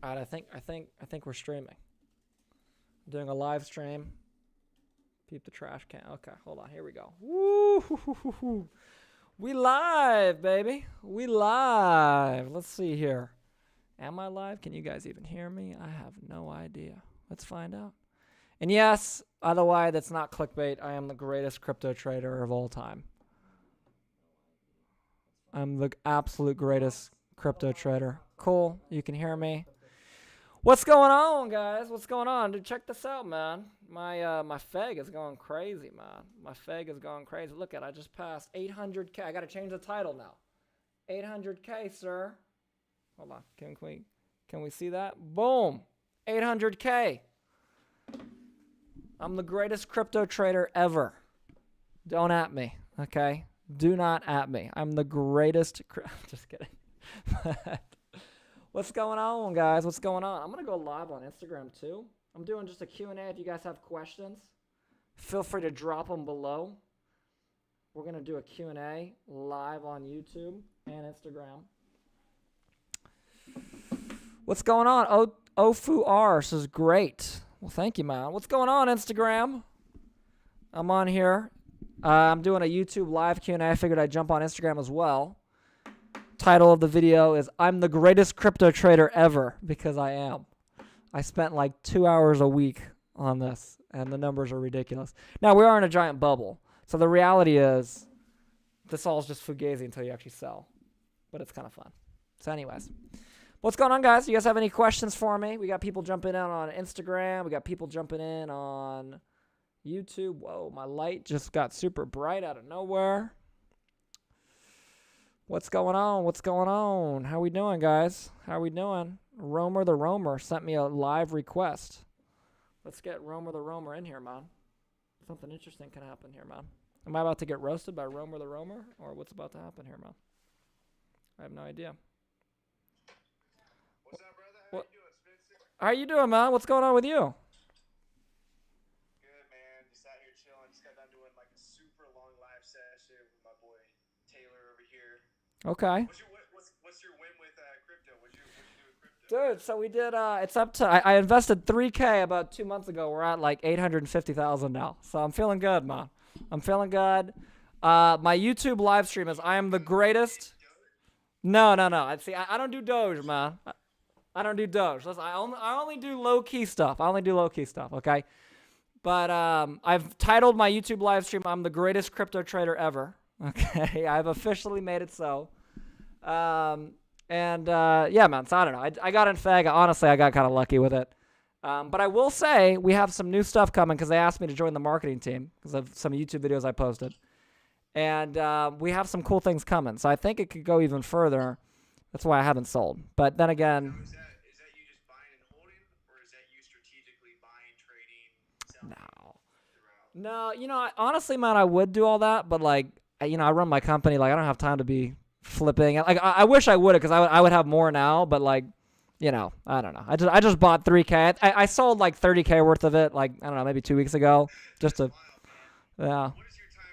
All right, I think we're streaming. I'm doing a live stream. Peep the trash can. Okay, hold on. Here we go. Woo! We live, baby. We live. Let's see here. Am I live? Can you guys even hear me? I have no idea. Let's find out. And yes, otherwise, that's not clickbait. I am the greatest crypto trader of all time. I'm the absolute greatest crypto trader. Cool. You can hear me. What's going on, guys? What's going on? Dude, check this out, man. My FEG is going crazy, man. My FEG is going crazy. Look at it. I just passed 800K. I got to change the title now. 800K, sir. Hold on. Can we see that? Boom. 800K. I'm the greatest crypto trader ever. Don't at me, okay? Do not at me. I'm the greatest. Just kidding. What's going on, guys? What's going on? I'm going to go live on Instagram, too. I'm doing just a Q&A. If you guys have questions, feel free to drop them below. We're going to do a Q&A live on YouTube and Instagram. What's going on? Ofu R says, great. Well, thank you, man. What's going on, Instagram? I'm on here. I'm doing a YouTube live Q&A. I figured I'd jump on Instagram as well. Title of the video is I'm the greatest crypto trader ever, because I am. I spent like 2 hours a week on this, and the numbers are ridiculous. Now, we are in a giant bubble, so the reality is this all is just fugazi until you actually sell, but it's kind of fun. So anyways, what's going on, guys? You guys have any questions for me? We got people jumping in on Instagram. We got people jumping in on YouTube. Whoa, my light just got super bright out of nowhere. What's going on? What's going on? How we doing, guys? How we doing? Roamer the Roamer sent me a live request. Let's get Roamer the Roamer in here, man. Something interesting can happen here, man. Am I about to get roasted by Roamer the Roamer? Or what's about to happen here, man? I have no idea. What's up, brother? How you doing, Spencer? How you doing, man? What's going on with you? Good, man. Just out here chilling. Just got done doing like a super long live session with my boy Taylor over here. Okay. What's your win with crypto? What'd you do with crypto? Dude, so we did, it's up to, I invested 3K about 2 months ago. We're at like 850,000 now. So I'm feeling good, man. I'm feeling good. My YouTube live stream is I am the greatest. No. See, I don't do Doge, man. I don't do Doge. Listen, I only do low-key stuff. Okay? But I've titled my YouTube live stream, I'm the greatest crypto trader ever. Okay? I've officially made it so. Yeah, man, so I don't know. I got in FEG. Honestly, I got kind of lucky with it. But I will say we have some new stuff coming because they asked me to join the marketing team because of some YouTube videos I posted. And we have some cool things coming. So I think it could go even further. That's why I haven't sold. But then again... Now, is that you just buying and holding? Or is that you strategically buying, trading, selling? No, you know, honestly, man, I would do all that. But, like, you know, I run my company. Like, I don't have time to be flipping. Like, I wish I would because I would have more now. But, like, you know, I don't know. I just bought 3K. I sold, like, 30K worth of it, like, I don't know, maybe 2 weeks ago. Just to... Yeah. What is your time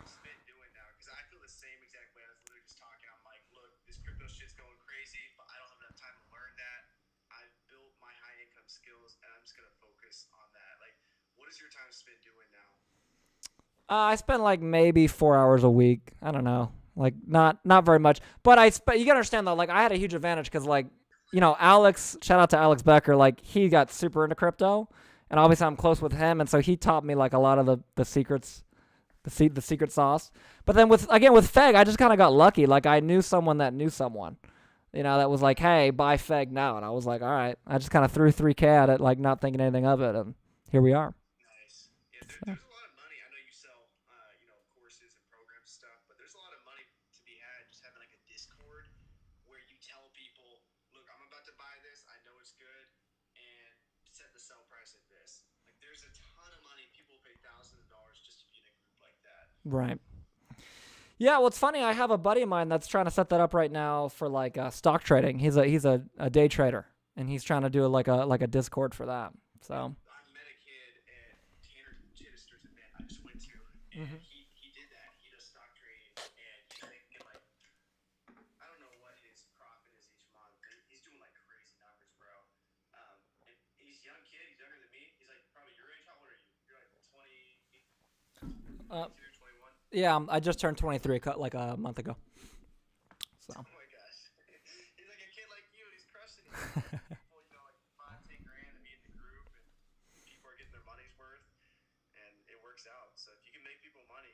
spent doing now? Because I feel the same exact way. I was literally just talking. I'm like, look, this crypto shit's going crazy, but I don't have enough time to learn that. I've built my high income skills, and I'm just gonna focus on that. Like, what is your time spent doing now? I spend like maybe 4 hours a week. I don't know, like not very much. But you gotta understand though, like I had a huge advantage because like, you know, Alex, shout out to Alex Becker, like he got super into crypto, and obviously I'm close with him, and so he taught me like a lot of the secrets, the secret sauce. But then with FEG, I just kind of got lucky. Like I knew someone that knew someone, you know, that was like, hey, buy FEG now, and I was like, all right. I just kind of threw 3K at it, like not thinking anything of it, and here we are. Nice. Yeah, there's a lot of money. I know you sell, you know, courses and programs and stuff, but there's a lot of money to be had just having like a Discord where you tell people, look, I'm about to buy this. I know it's good, and set the sell price at this. Like, there's a ton of money. People pay thousands of dollars just to be in a group like that. Right. Yeah, well, it's funny. I have a buddy of mine that's trying to set that up right now for like stock trading. He's a day trader, and he's trying to do like a Discord for that. So. I met a kid at Tanner Chittister's event I just went to, and he did that. He does stock trading, and he's making like, I don't know what his profit is each month. He's doing like crazy numbers, bro. this young kid. He's younger than me. He's like probably your age. How old are you? You're like 22, 21. Yeah, I just turned 23 like a month ago. So. Oh my gosh. He's like a kid like you, and he's crushing it. People, like 5, 10 grand to be in the group, and people are getting their money's worth, and it works out. So if you can make people money,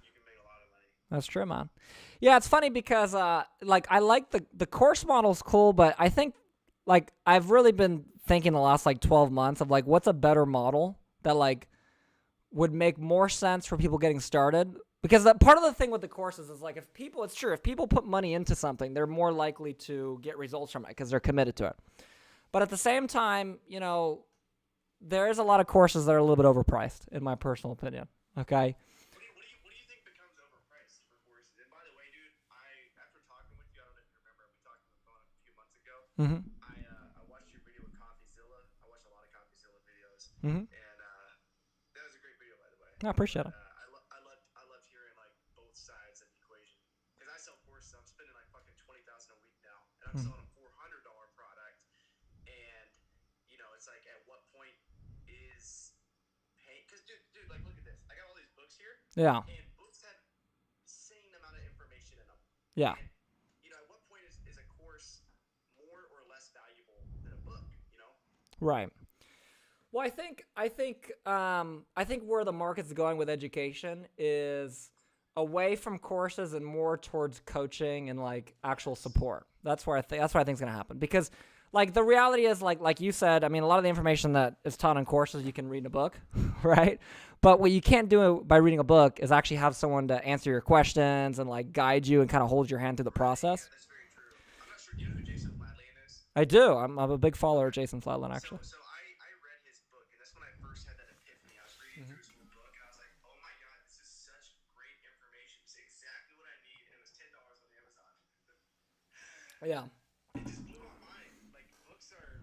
you can make a lot of money. That's true, man. Yeah, it's funny because like I like the course model's cool, but I think like I've really been thinking the last like 12 months of like what's a better model that like would make more sense for people getting started. Because part of the thing with the courses is like if people put money into something, they're more likely to get results from it because they're committed to it. But at the same time, there is a lot of courses that are a little bit overpriced, in my personal opinion. Okay. What do you think becomes overpriced for courses? And by the way, dude, after talking with you, I don't know if you remember, we talked on the phone a few months ago. Mm-hmm. I watched your video with CoffeeZilla. I watched a lot of CoffeeZilla videos, Mm-hmm. and that was a great video, by the way. I appreciate it. I loved hearing like both sides of the equation. Because I sell courses, I'm spending like fucking $20,000 a week now, and I'm selling a $400 product. And it's like at what point is pay? Because dude, like look at this. I got all these books here. Yeah. And books have insane amount of information in them. Yeah. And, at what point is a course more or less valuable than a book? Right. Well, I think where the market's going with education is away from courses and more towards coaching and like actual support. That's what I think is going to happen because like the reality is like you said, I mean, a lot of the information that is taught in courses you can read in a book, right? But what you can't do by reading a book is actually have someone to answer your questions and like guide you and kind of hold your hand through the process. Yeah, that's very true. I'm not sure. Do you know who Jason Flatley is? I do. I'm a big follower of Jason Flatley, actually. So I read his book, and that's when I first had that epiphany. I was reading through his whole book, and I was like, oh my god, this is such great information. It's exactly what I need, and it was $10 on Amazon. Yeah. It just blew my mind. Like books are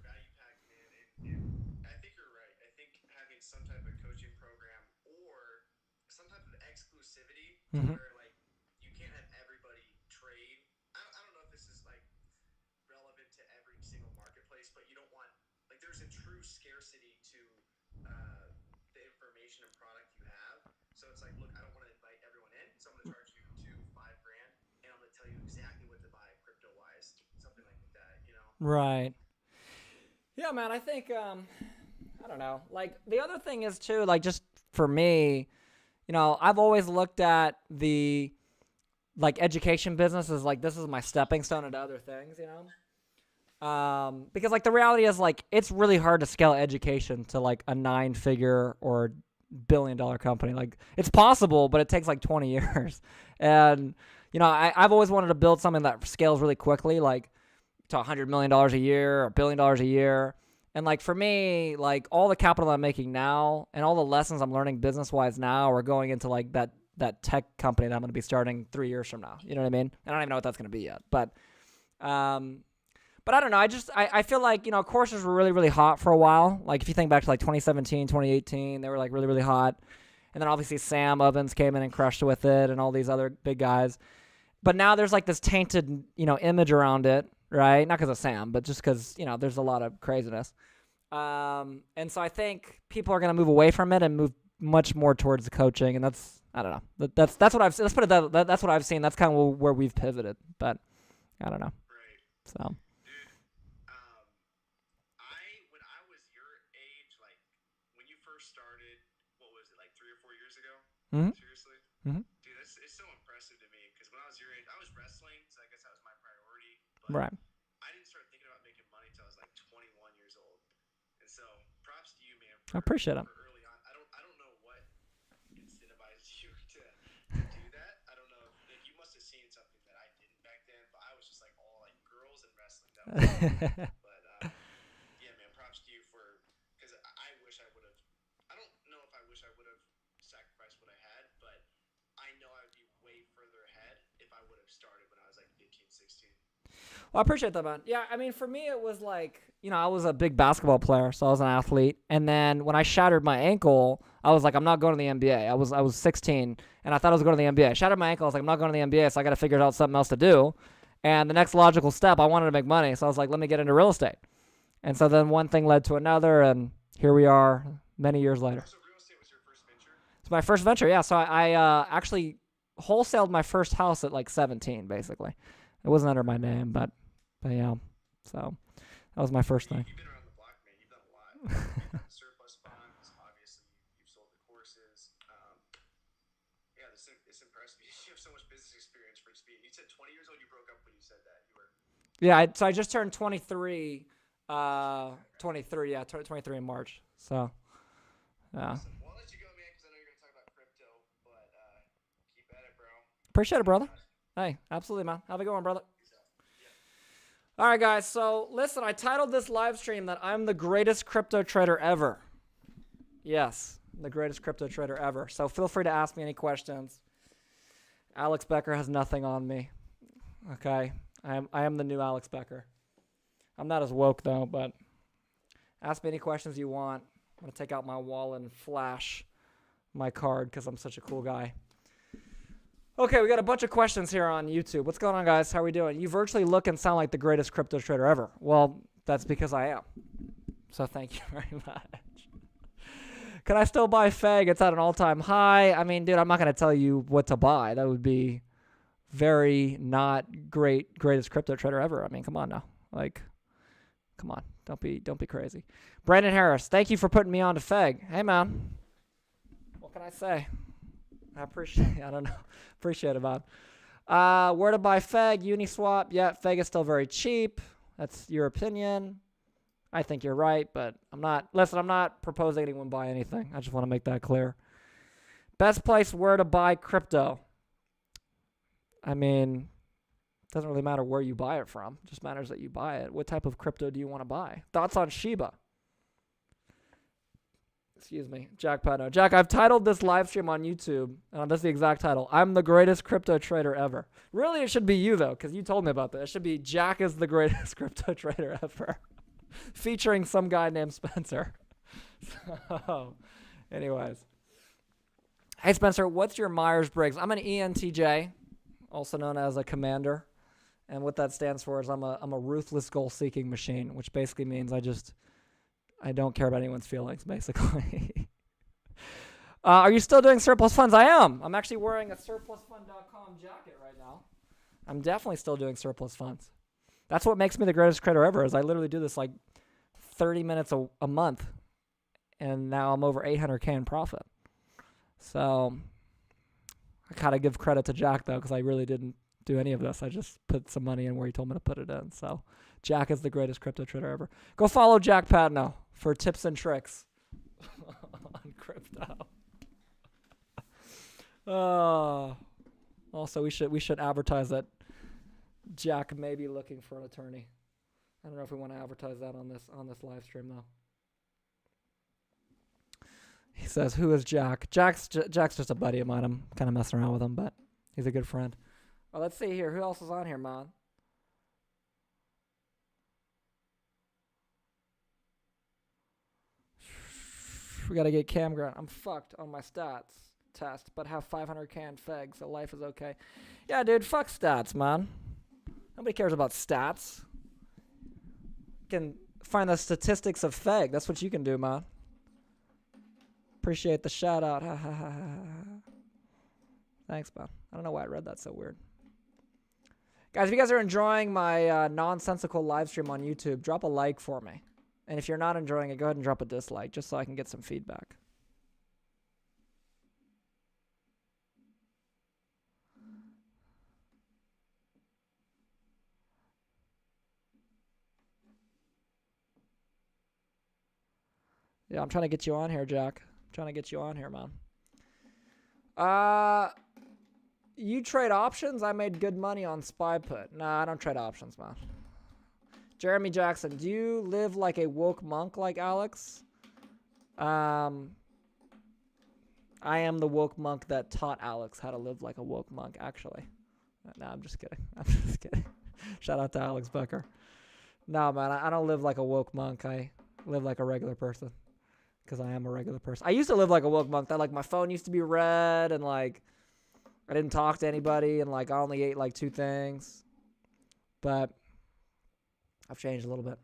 value packed, man, and I think you're right. I think having some type of coaching program or some type of exclusivity where like you can't have everybody trade. I don't know if this is like relevant to every single marketplace, but you don't want like there's a true scarcity to the information and product you have. So it's like, look, I don't want to invite everyone in, so I'm going to charge you $2-5 grand, and I'm going to tell you exactly what to buy crypto wise, something like that, Right. Yeah, man. I think I don't know. Like the other thing is too, like just for me, I've always looked at the like education business as like this is my stepping stone into other things, because like the reality is like it's really hard to scale education to like a 9-figure or billion-dollar company. Like it's possible, but it takes like 20 years. And I've always wanted to build something that scales really quickly, like to $100 million a year or $1 billion a year. And like for me, like all the capital I'm making now and all the lessons I'm learning business-wise now are going into like that tech company that I'm going to be starting 3 years from now. You know what I mean? I don't even know what that's going to be yet. But I don't know. I feel like, courses were really, really hot for a while. Like if you think back to like 2017, 2018, they were like really, really hot. And then obviously Sam Ovens came in and crushed with it and all these other big guys. But now there's like this tainted, image around it, right? Not because of Sam, but just because, there's a lot of craziness. And so I think people are going to move away from it and move much more towards the coaching. And that's, I don't know. That's what I've, let's put it that, that's what I've seen. That's kind of where we've pivoted, but I don't know. Right. So. Dude, when I was your age, like when you first started, what was it, like 3 or 4 years ago? Mm-hmm. Seriously? Mm-hmm. Dude, it's so impressive to me because when I was your age, I was wrestling, so I guess that was my priority. But Right. I didn't start thinking about making money until I was like 21 years old. And so, props to you, man. I appreciate it. For early on. I don't know what incentivized you to do that. I don't know. Like, you must have seen something that I didn't back then, but I was just like all like girls and wrestling. That was but yeah, man. Props to you for because I wish I would have. I don't know if I wish I would have sacrificed what I had, but I know I would be way further ahead if I would have started when I was like 15, 16. Well, I appreciate that, man. Yeah, I mean, for me, it was like, I was a big basketball player, so I was an athlete. And then when I shattered my ankle, I was like, I'm not going to the NBA. I was 16, and I thought I was going to the NBA. I shattered my ankle. I was like, I'm not going to the NBA, so I got to figure out something else to do. And the next logical step, I wanted to make money, so I was like, let me get into real estate. And so then one thing led to another, and here we are many years later. So real estate was your first venture? It's my first venture, yeah. So I actually wholesaled my first house at like 17, basically. It wasn't under my name, but yeah. So that was my first thing. You've been around the block, man. You've done a lot. You've done surplus funds. Obviously, you've sold the courses. Yeah, it's impressive. You have so much business experience for speed. You said 20 years old. You broke up when you said that. You were. Yeah, so I just turned 23. 23, yeah, 23 in March. So, yeah. Awesome. Well, I'll let you go, man, because I know you're going to talk about crypto, but keep at it, bro. Appreciate it, brother. Hey, absolutely, man. Have a good one, brother. All right, guys. So, listen, I titled this live stream that I'm the greatest crypto trader ever. Yes, the greatest crypto trader ever. So, feel free to ask me any questions. Alex Becker has nothing on me. Okay? I am the new Alex Becker. I'm not as woke, though, but ask me any questions you want. I'm going to take out my wallet and flash my card because I'm such a cool guy. Okay, we got a bunch of questions here on YouTube. What's going on, guys? How are we doing? You virtually look and sound like the greatest crypto trader ever. Well, that's because I am. So thank you very much. Can I still buy FEG? It's at an all-time high. I mean, dude, I'm not going to tell you what to buy. That would be very not greatest crypto trader ever. I mean, come on now. Like, come on. Don't be crazy. Brandon Harris, thank you for putting me on to FEG. Hey, man. What can I say? I don't know. Appreciate it, man. Where to buy FEG? Uniswap. Yeah, FEG is still very cheap. That's your opinion. I think you're right, but I'm not proposing anyone buy anything. I just want to make that clear. Best place where to buy crypto. I mean, it doesn't really matter where you buy it from. It just matters that you buy it. What type of crypto do you want to buy? Thoughts on Shiba? Excuse me. Jack Pano. Jack, I've titled this live stream on YouTube, and that's the exact title. I'm the greatest crypto trader ever. Really, it should be you, though, because you told me about that. It should be Jack is the greatest crypto trader ever. Featuring some guy named Spencer. So, anyways. Hey, Spencer, what's your Myers-Briggs? I'm an ENTJ, also known as a commander. And what that stands for is I'm a ruthless goal-seeking machine, which basically means I don't care about anyone's feelings, basically. Are you still doing surplus funds? I am. I'm actually wearing a surplusfund.com jacket right now. I'm definitely still doing surplus funds. That's what makes me the greatest trader ever, is I literally do this like 30 minutes a month, and now I'm over 800K in profit. So I gotta give credit to Jack, though, because I really didn't do any of this. I just put some money in where he told me to put it in. So Jack is the greatest crypto trader ever. Go follow Jack Patno for tips and tricks on crypto. Also, we should advertise that Jack may be looking for an attorney. I don't know if we want to advertise that on this live stream, though. He says, "Who is Jack?" Jack's just a buddy of mine. I'm kind of messing around with him, but he's a good friend. Well, let's see here. Who else is on here, man? We got to get Cam Grant. I'm fucked on my stats test, but have 500K in FEG, so life is okay. Yeah, dude, fuck stats, man. Nobody cares about stats. You can find the statistics of FEG. That's what you can do, man. Appreciate the shout out. Thanks, man. I don't know why I read that so weird. Guys, if you guys are enjoying my nonsensical live stream on YouTube, drop a like for me. And if you're not enjoying it, go ahead and drop a dislike, just so I can get some feedback. Yeah, I'm trying to get you on here, Jack. I'm trying to get you on here, man. You trade options? I made good money on SPY put. Nah, I don't trade options, man. Jeremy Jackson, do you live like a woke monk like Alex? I am the woke monk that taught Alex how to live like a woke monk, actually. No, I'm just kidding. I'm just kidding. Shout out to Alex Becker. No, man, I don't live like a woke monk. I live like a regular person because I am a regular person. I used to live like a woke monk. That, like, my phone used to be red, and, like, I didn't talk to anybody, and, like, I only ate, like, 2 things. But I've changed a little bit.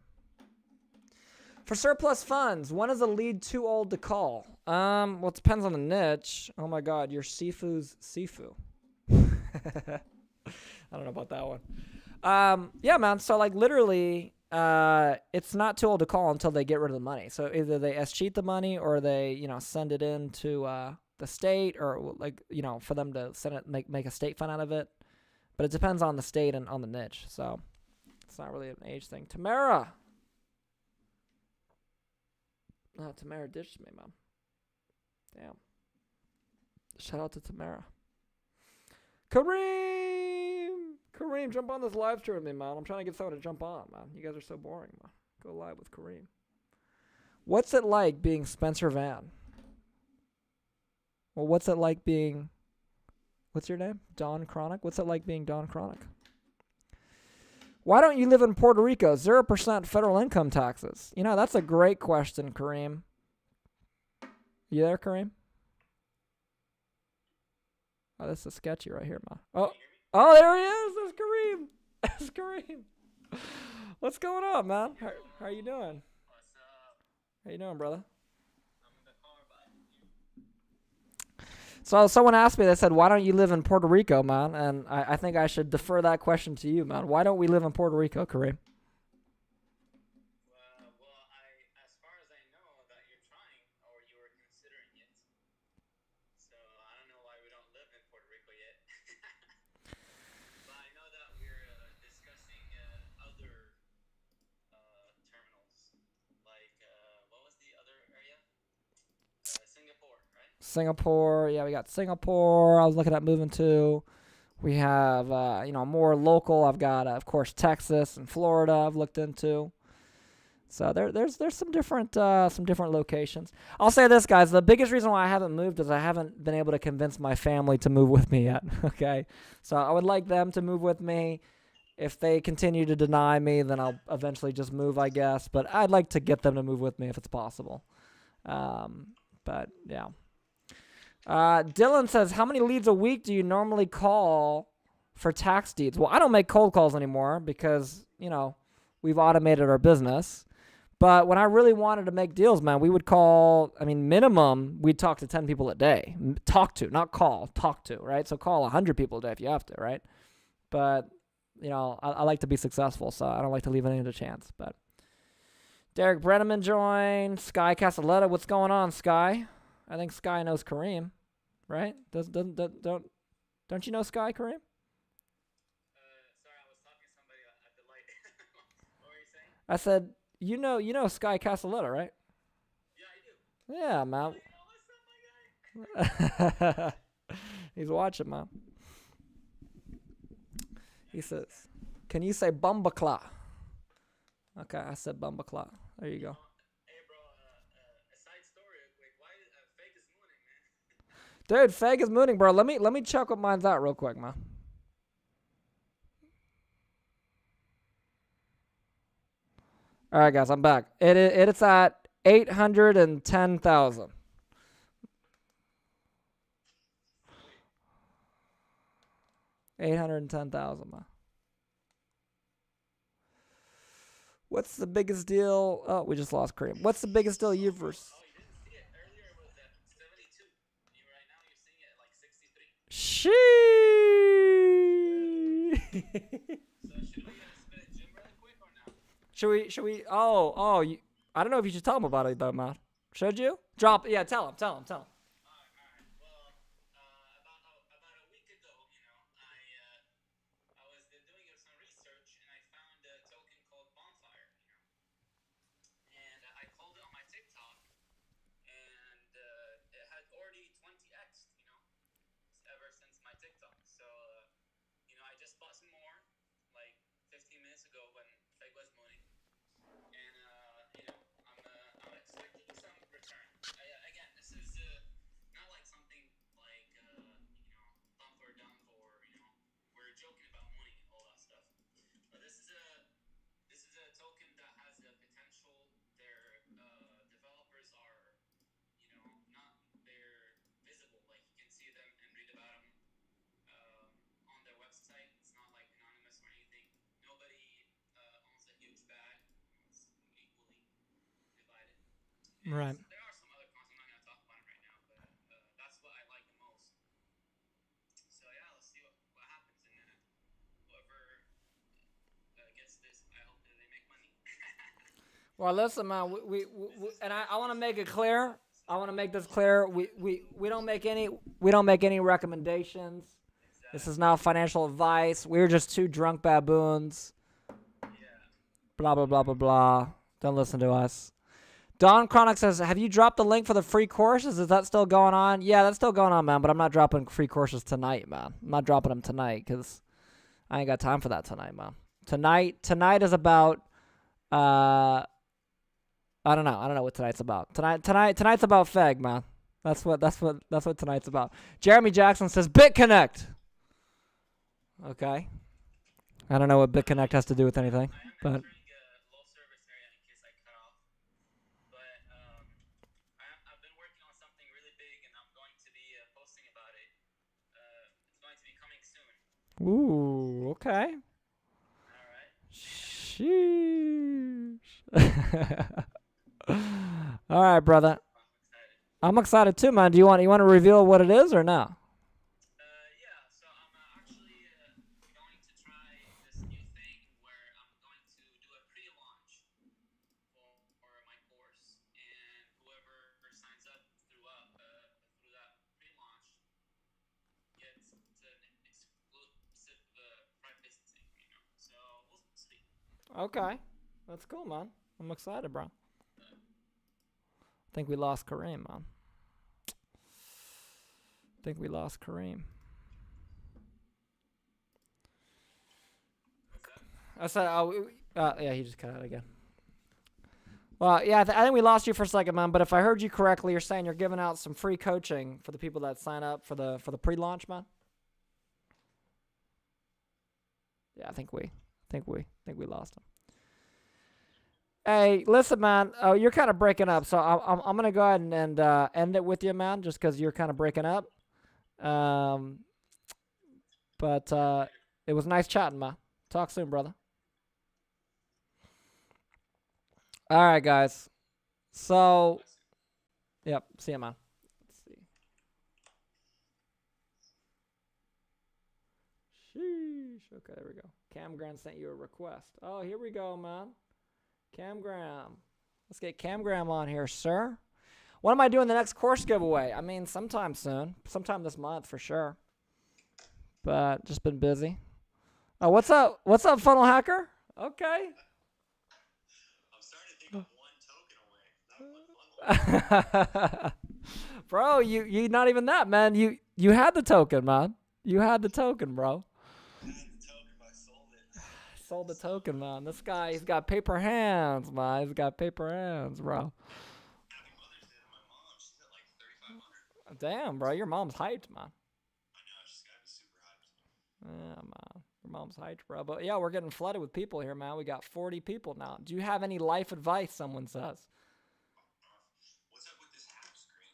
For surplus funds, when is a lead too old to call? Well, it depends on the niche. Oh my God, your Sifu's Sifu. I don't know about that one. Yeah, man. So like literally, it's not too old to call until they get rid of the money. So either they escheat the money or they, send it in to the state, or like, for them to send it, make a state fund out of it. But it depends on the state and on the niche. So it's not really an age thing. Tamara. Oh, Tamara ditched me, man. Damn. Shout out to Tamara. Kareem, jump on this live stream with me, man. I'm trying to get someone to jump on, man. You guys are so boring, man. Go live with Kareem. What's it like being Spencer Van? Well, what's it like being... What's your name? Don Chronic? What's it like being Don Chronic? Why don't you live in Puerto Rico? 0% federal income taxes. That's a great question, Kareem. You there, Kareem? Oh, this is sketchy right here, man. Oh, there he is. There's Kareem. There's Kareem. What's going on, man? How are you doing? What's up? How you doing, brother? I'm in the car, but So someone asked me, they said, why don't you live in Puerto Rico, man? And I think I should defer that question to you, man. Why don't we live in Puerto Rico, Kareem? well, as far as I know, that you're trying or you were considering it. So I don't know why we don't live in Puerto Rico yet. But I know that we're discussing other terminals, like what was the other area? Singapore, right? Singapore. Yeah, we got Singapore. I was looking at moving to. We have, more local. I've got, of course, Texas and Florida I've looked into. So there's some different locations. I'll say this, guys. The biggest reason why I haven't moved is I haven't been able to convince my family to move with me yet. Okay, so I would like them to move with me. If they continue to deny me, then I'll eventually just move, I guess. But I'd like to get them to move with me if it's possible. But yeah. Dylan says, how many leads a week do you normally call for tax deeds? Well, I don't make cold calls anymore because, we've automated our business. But when I really wanted to make deals, man, we would call, minimum, we'd talk to 10 people a day. Talk to, not call, talk to, right? So call 100 people a day if you have to, right? But, I like to be successful, so I don't like to leave anything to chance. But Derek Brenneman joined. Sky Castelletta, what's going on, Sky? I think Sky knows Kareem, right? Don't you know Sky, Kareem? Sorry, I was talking to somebody at the light. What were you saying? I said, you know Sky Castelletta, right? Yeah, I do. Yeah, man. What's up, my guy? He's watching, man. He says, can you say Bumbaclaw? Okay, I said Bumbaclaw. There you go. Hey, bro, a side story real quick. Why FEG is mooning, man? Dude, FEG is mooning, bro. Let me check what mine's at real quick, man. All right, guys, I'm back. It's at 810,000. 810,000, man. What's the biggest deal? Oh, we just lost Kareem. What's the biggest deal you've... Oh, you didn't see it. Earlier it was at 72. Right now you're seeing it at like 63. Sheesh. So should we spin it Jim really quick or no? Should we? Oh, I don't know if you should tell him about it though, man. Should you? Drop. Yeah, tell him. All right. Well, about a week ago, I was doing some research and I found a token called Bonfire, and I called it on my TikTok, and it had already 20x, ever since my TikTok. So, I just bought some more, like 15 minutes ago when FEG was mooning, and I'm expecting some return. Again, this is Right. There are some other cons. I'm not gonna talk about them right now, but that's what I like the most. So yeah, let's see what happens, and whoever gets this, I hope that they make money. Well, listen, man. We and I want to make it clear. I want to make this clear. We don't make any recommendations. This is not financial advice. We're just two drunk baboons. Yeah. Blah blah blah blah blah. Don't listen to us. Don Chronic says, "Have you dropped the link for the free courses? Is that still going on?" Yeah, that's still going on, man. But I'm not dropping free courses tonight, man. I'm not dropping them tonight because I ain't got time for that tonight, man. Tonight is about I don't know. I don't know what tonight's about. Tonight's about FEG, man. That's what tonight's about. Jeremy Jackson says BitConnect. Okay. I don't know what BitConnect has to do with anything, but Entering a low service area in case I cut off. But I've been working on something really big, and I'm going to be posting about it. It's going to be coming soon. ooh, okay. All right. Sheesh. All right, brother. I'm excited. I'm excited too, man. Do you want to reveal what it is or no? Yeah. So I'm actually going to try this new thing where I'm going to do a pre-launch for my course, and whoever signs up through that pre-launch gets an exclusive pricing, So we'll see. Okay. That's cool, man. I'm excited, bro. I think we lost Kareem, man. I said, yeah, he just cut out again. Well, yeah, I think we lost you for a second, man. But if I heard you correctly, you're saying you're giving out some free coaching for the people that sign up for the pre-launch, man. Yeah, I think we lost him. Hey, listen, man. Oh, you're kind of breaking up, so I'm gonna go ahead and end it with you, man, just because you're kind of breaking up. But it was nice chatting, man. Talk soon, brother. All right, guys. So, yep. See you, man. Let's see. Sheesh. Okay, there we go. Cam Graham sent you a request. Oh, here we go, man. Cam Graham. Let's get Cam Graham on here, sir. When am I doing the next course giveaway? I mean, sometime soon. Sometime this month for sure. But just been busy. Oh, what's up? What's up, Funnel Hacker? Okay. I'm starting to think of one token away. Not one funnel. Bro, you not even that, man. You had the token, man. You had the token, bro. I had the token, but I sold it. Sold the token, man. This guy, he's got paper hands, man. He's got paper hands, bro. Happy Mother's Day to my mom. She's at like 3,500. Damn, bro. Your mom's hyped, man. I know, she's got to be super hyped. Yeah, man. Your mom's hyped, bro. But yeah, we're getting flooded with people here, man. We got 40 people now. Do you have any life advice, someone says? What's up with this half screen?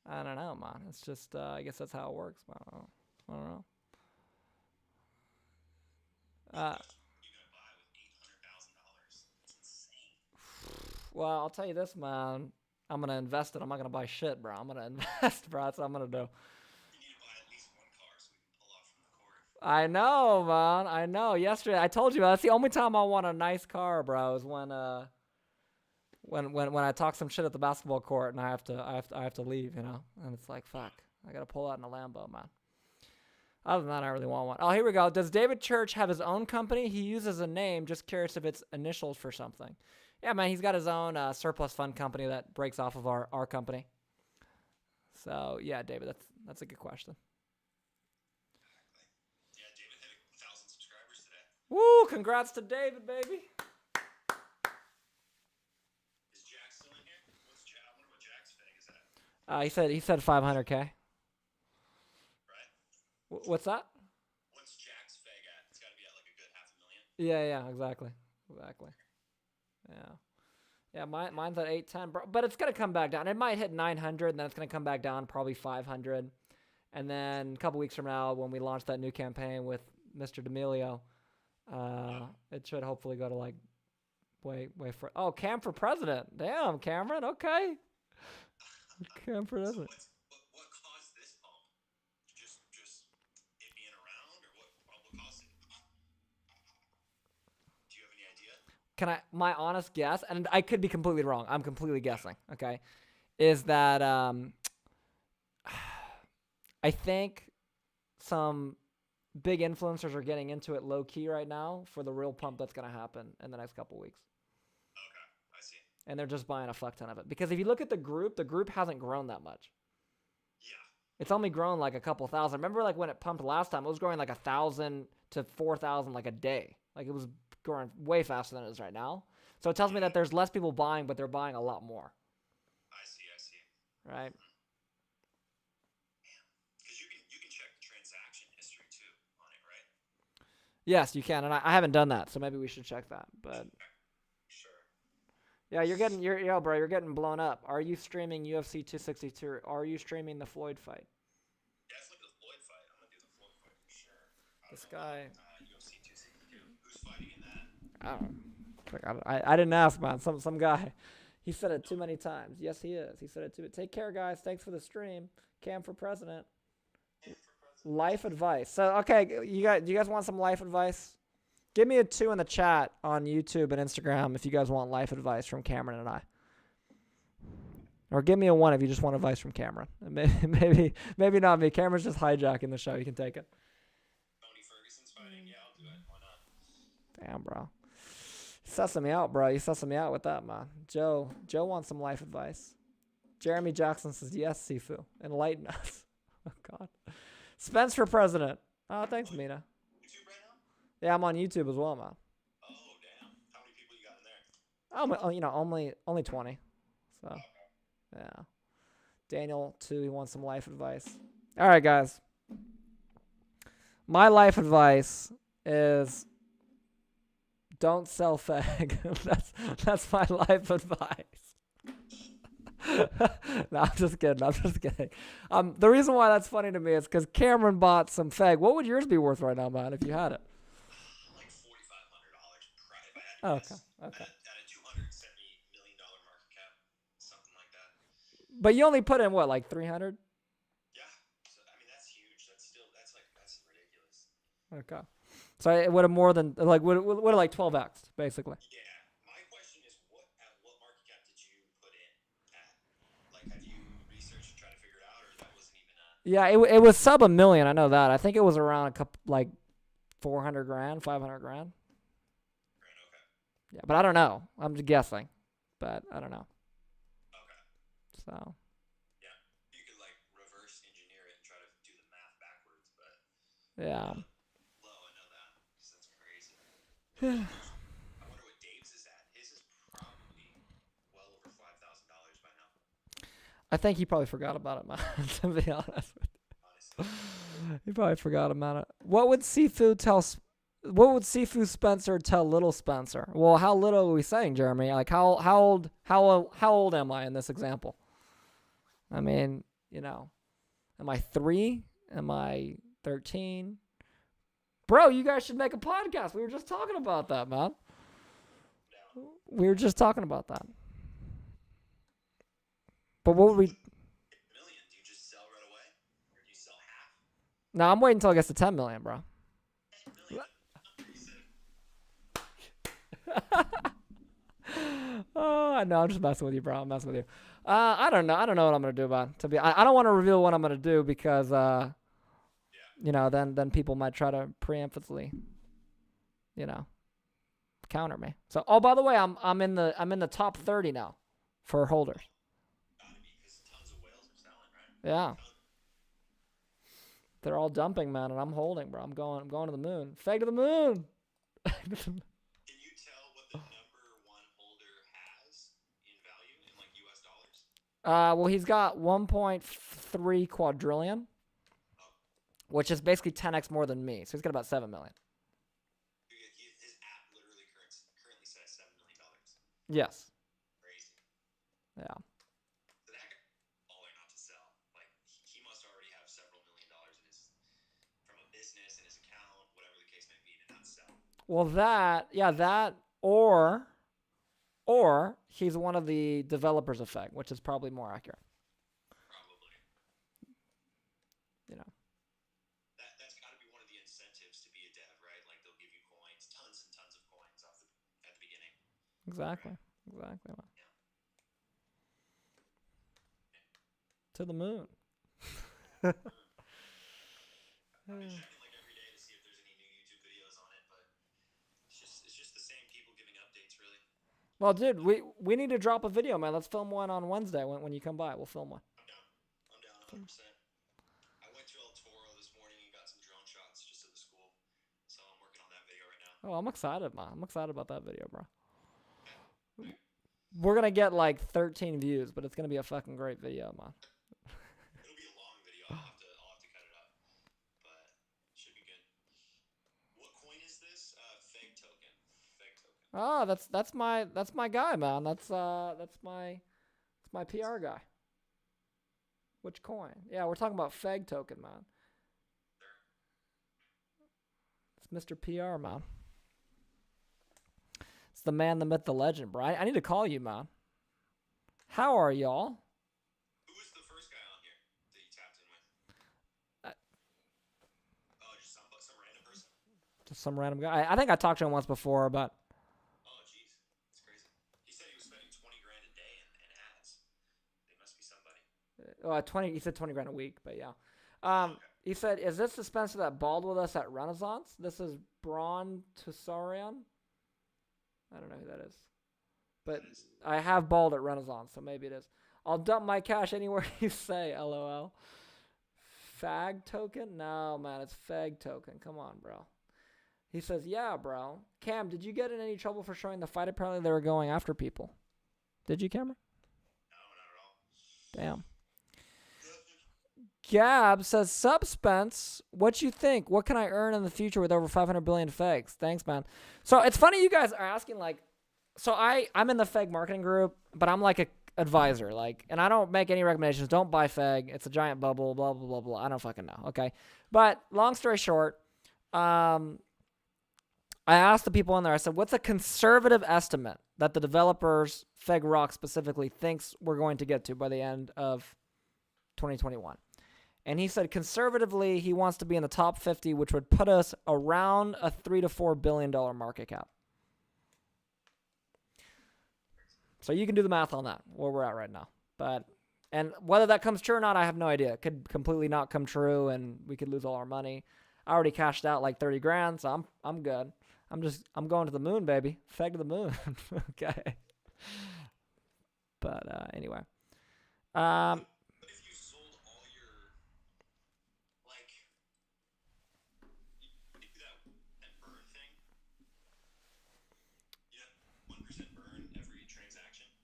I don't know, man. It's just, I guess that's how it works, man. I don't know. You gonna buy with $800,000? It's insane. Well, I'll tell you this, man. I'm going to invest it. I'm not going to buy shit, bro. I'm going to invest, bro. That's what I'm going to do. You need to buy at least one car so we can pull off from the court. I know, man. I know. Yesterday, I told you, that's the only time I want a nice car, bro, is when I talk some shit at the basketball court and I have to leave, you know? And it's like, fuck. I got to pull out in a Lambo, man. Other than that, I really want one. Oh, here we go. Does David Church have his own company? He uses a name. Just curious if it's initials for something. Yeah, man, he's got his own surplus fund company that breaks off of our company. So, yeah, David, that's a good question. Yeah, David hit 1,000 subscribers today. Woo, congrats to David, baby. Is Jack still in here? What's Jack? I wonder what Jack's FEG is at. He said 500K. Right? What's that? What's Jack's FEG at? It's got to be at like a good $500,000. Yeah, exactly. Yeah, mine's at 810, but it's gonna come back down. It might hit 900, and then it's gonna come back down probably 500, and then a couple weeks from now, when we launch that new campaign with Mr. D'Amelio, it should hopefully go to like Wait for. Oh, Cam for president. Damn, Cameron. Okay. Cam for president. What caused this bump? Just it being around, or what caused it? Do you have any idea? Can I? My honest guess, and I could be completely wrong. I'm completely guessing. Okay, is that I think some big influencers are getting into it low key right now for the real pump that's gonna happen in the next couple weeks. Okay, I see. And they're just buying a fuck ton of it. Because if you look at the group hasn't grown that much. Yeah. It's only grown like a couple thousand. Remember like when it pumped last time, it was growing like 1,000 to 4,000 like a day. Like it was growing way faster than it is right now. So it tells me that there's less people buying, but they're buying a lot more. I see. Right? Because you can check the transaction history too on it, right? Yes, you can. And I haven't done that, so maybe we should check that. But Sure. yeah, you're getting blown up. Are you streaming UFC 262? Are you streaming the Floyd fight? Definitely the Floyd fight. I'm gonna do the Floyd fight for sure. This guy. UFC 262. Who's fighting in that? I don't know. I didn't ask, man. Some guy. He said it too many times. Yes, he is. He said it too. Take care, guys. Thanks for the stream. Cam for president. Life advice. So, okay, you guys want some life advice? Give me a 2 in the chat on YouTube and Instagram if you guys want life advice from Cameron and I. Or give me a 1 if you just want advice from Cameron. Maybe not me. Cameron's just hijacking the show. You can take it. Tony Ferguson's fighting. Yeah, I'll do it. Why not? Damn, bro. Sussing me out, bro. You sussing me out with that, man. Joe wants some life advice. Jeremy Jackson says, yes, Sifu. Enlighten us. Oh, God. Spence for president. Oh, thanks, Mina. YouTube right now? Yeah, I'm on YouTube as well, man. Oh, damn. How many people you got in there? Only 20. So, yeah. Daniel, too, he wants some life advice. All right, guys. My life advice is don't sell FEG. That's my life advice. No, I'm just kidding. The reason why that's funny to me is because Cameron bought some FEG. What would yours be worth right now, man, if you had it? Like $4,500 if I had to guess. Okay. At a $270 million market cap, something like that. But you only put in what, like 300? Yeah. So I mean that's huge. That's ridiculous. Okay. So it would have more than like would have like 12x basically. Yeah. My question is at what market cap did you put in at? Like have you researched and tried to figure it out, or that wasn't even a Yeah, it was sub $1 million. I know that. I think it was around a couple like 400 grand, 500 grand. okay. Yeah, but I don't know. I'm just guessing, but I don't know. Okay. So. Yeah. You could like reverse engineer it and try to do the math backwards, but Yeah. low, I know that. Because that's crazy. I wonder what Dave's is at. His is probably well over $5,000 by now. I think he probably forgot about it, man. To be honest with you. Honestly. He probably forgot about it. What would Sifu Spencer tell little Spencer? Well, how little are we saying, Jeremy? Like how old am I in this example? I mean, am I 3? Am I 13? Bro, you guys should make a podcast. We were just talking about that, man. We were just talking about that. But what would we... Million, do you just sell right away? Or do you sell half? No, I'm waiting until it gets to 10 million, bro. Million? Oh, I know. I'm just messing with you, bro. I'm messing with you. I don't know. I don't know what I'm gonna do, man. I don't want to reveal what I'm gonna do because, then people might try to preemptively, counter me. So, oh, by the way, I'm in the top 30 now for holders. Gotta be, because tons of whales are selling, right? Yeah. They're all dumping, man, and I'm holding, bro. I'm going to the moon. FEG to the moon. Can you tell what the number one holder has in value in like US dollars? Well, he's got 1.3 quadrillion, which is basically 10x more than me. So he's got about 7 million. His app literally currently says $7 million. Yes. Crazy. Yeah. So that guy baller not to sell. Like he must already have several $1 million in his from a business in his account, whatever the case may be, to not sell. Well, that or or he's one of the developers of FEG, which is probably more accurate. Probably. You know. That's got to be one of the incentives to be a dev, right? Like they'll give you coins, tons and tons of coins at the beginning. Exactly. Right? Exactly. Yeah. To the moon. I've been checking like every day to see if there's any new YouTube videos on it, but it's just the same people giving updates, really. Well, dude, we need to drop a video, man. Let's film one on Wednesday when you come by. We'll film one. I'm down 100%. I went to El Toro this morning and got some drone shots just at the school, so I'm working on that video right now. Oh, I'm excited, man. I'm excited about that video, bro. We're gonna get like 13 views, but it's gonna be a fucking great video, man. It'll be a long video. I'll have to cut it up, but it should be good. What coin is this? FEG token. FEG token. Oh, that's my guy, man. That's my PR guy. Which coin? Yeah, we're talking about FEG token, man. It's Mr. PR, man. It's the man, the myth, the legend, bro. I need to call you, man. How are y'all? Who was the first guy on here that you tapped in with? Oh, just some random person. Just some random guy. I think I talked to him once before, but. Oh, jeez, that's crazy. He said he was spending 20 grand a day in ads. They must be somebody. 20. He said 20 grand a week, but yeah. Okay. He said, "Is this the Spencer that balled with us at Renaissance? This is Braun Tussarian. I don't know who that is, but I have balled at Renaissance, so maybe it is. I'll dump my cash anywhere you say, LOL. Fag token? No, man, it's FEG token. Come on, bro." He says, "Yeah, bro. Cam, did you get in any trouble for showing the fight? Apparently they were going after people. Did you, Cameron?" No, not at all. Damn. Gab says, "Sup, Spence? What you think? What can I earn in the future with over 500 billion FEGs? Thanks, man." So it's funny you guys are asking, like, so I'm in the FEG marketing group, but I'm like a advisor, like, and I don't make any recommendations. Don't buy FEG. It's a giant bubble, blah, blah, blah, blah. I don't fucking know, okay? But long story short, I asked the people in there, I said, what's a conservative estimate that the developers, FEG Rock specifically, thinks we're going to get to by the end of 2021? And he said conservatively, he wants to be in the top 50, which would put us around a $3 to $4 billion market cap. So you can do the math on that, where we're at right now. And whether that comes true or not, I have no idea. It could completely not come true, and we could lose all our money. I already cashed out like 30 grand, so I'm good. I'm going to the moon, baby. FEG to the moon. Okay. But anyway.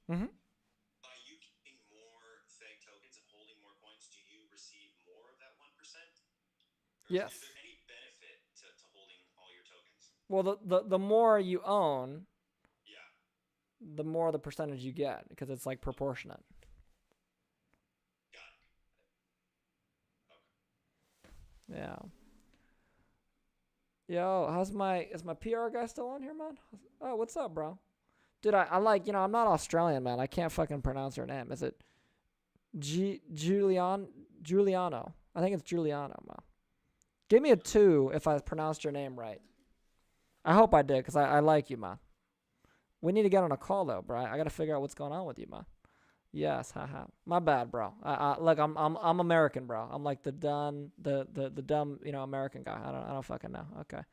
Mm-hmm. By you getting more FEG tokens and holding more coins, do you receive more of that 1%? Yes. Is there any benefit to holding all your tokens? Well, the more you own, yeah, the more the percentage you get, because it's like proportionate. Got it. Okay. Yeah. Yo, is my PR guy still on here, man? Oh, what's up, bro? Dude, I like, I'm not Australian, man. I can't fucking pronounce her name. Is it Giuliano? I think it's Giuliano, man. Give me a 2 if I pronounced your name right. I hope I did, because I like you, man. We need to get on a call, though, bro. I got to figure out what's going on with you, man. Yes, haha. My bad, bro. Look, I'm American, bro. I'm like the dumb, American guy. I don't fucking know. Okay.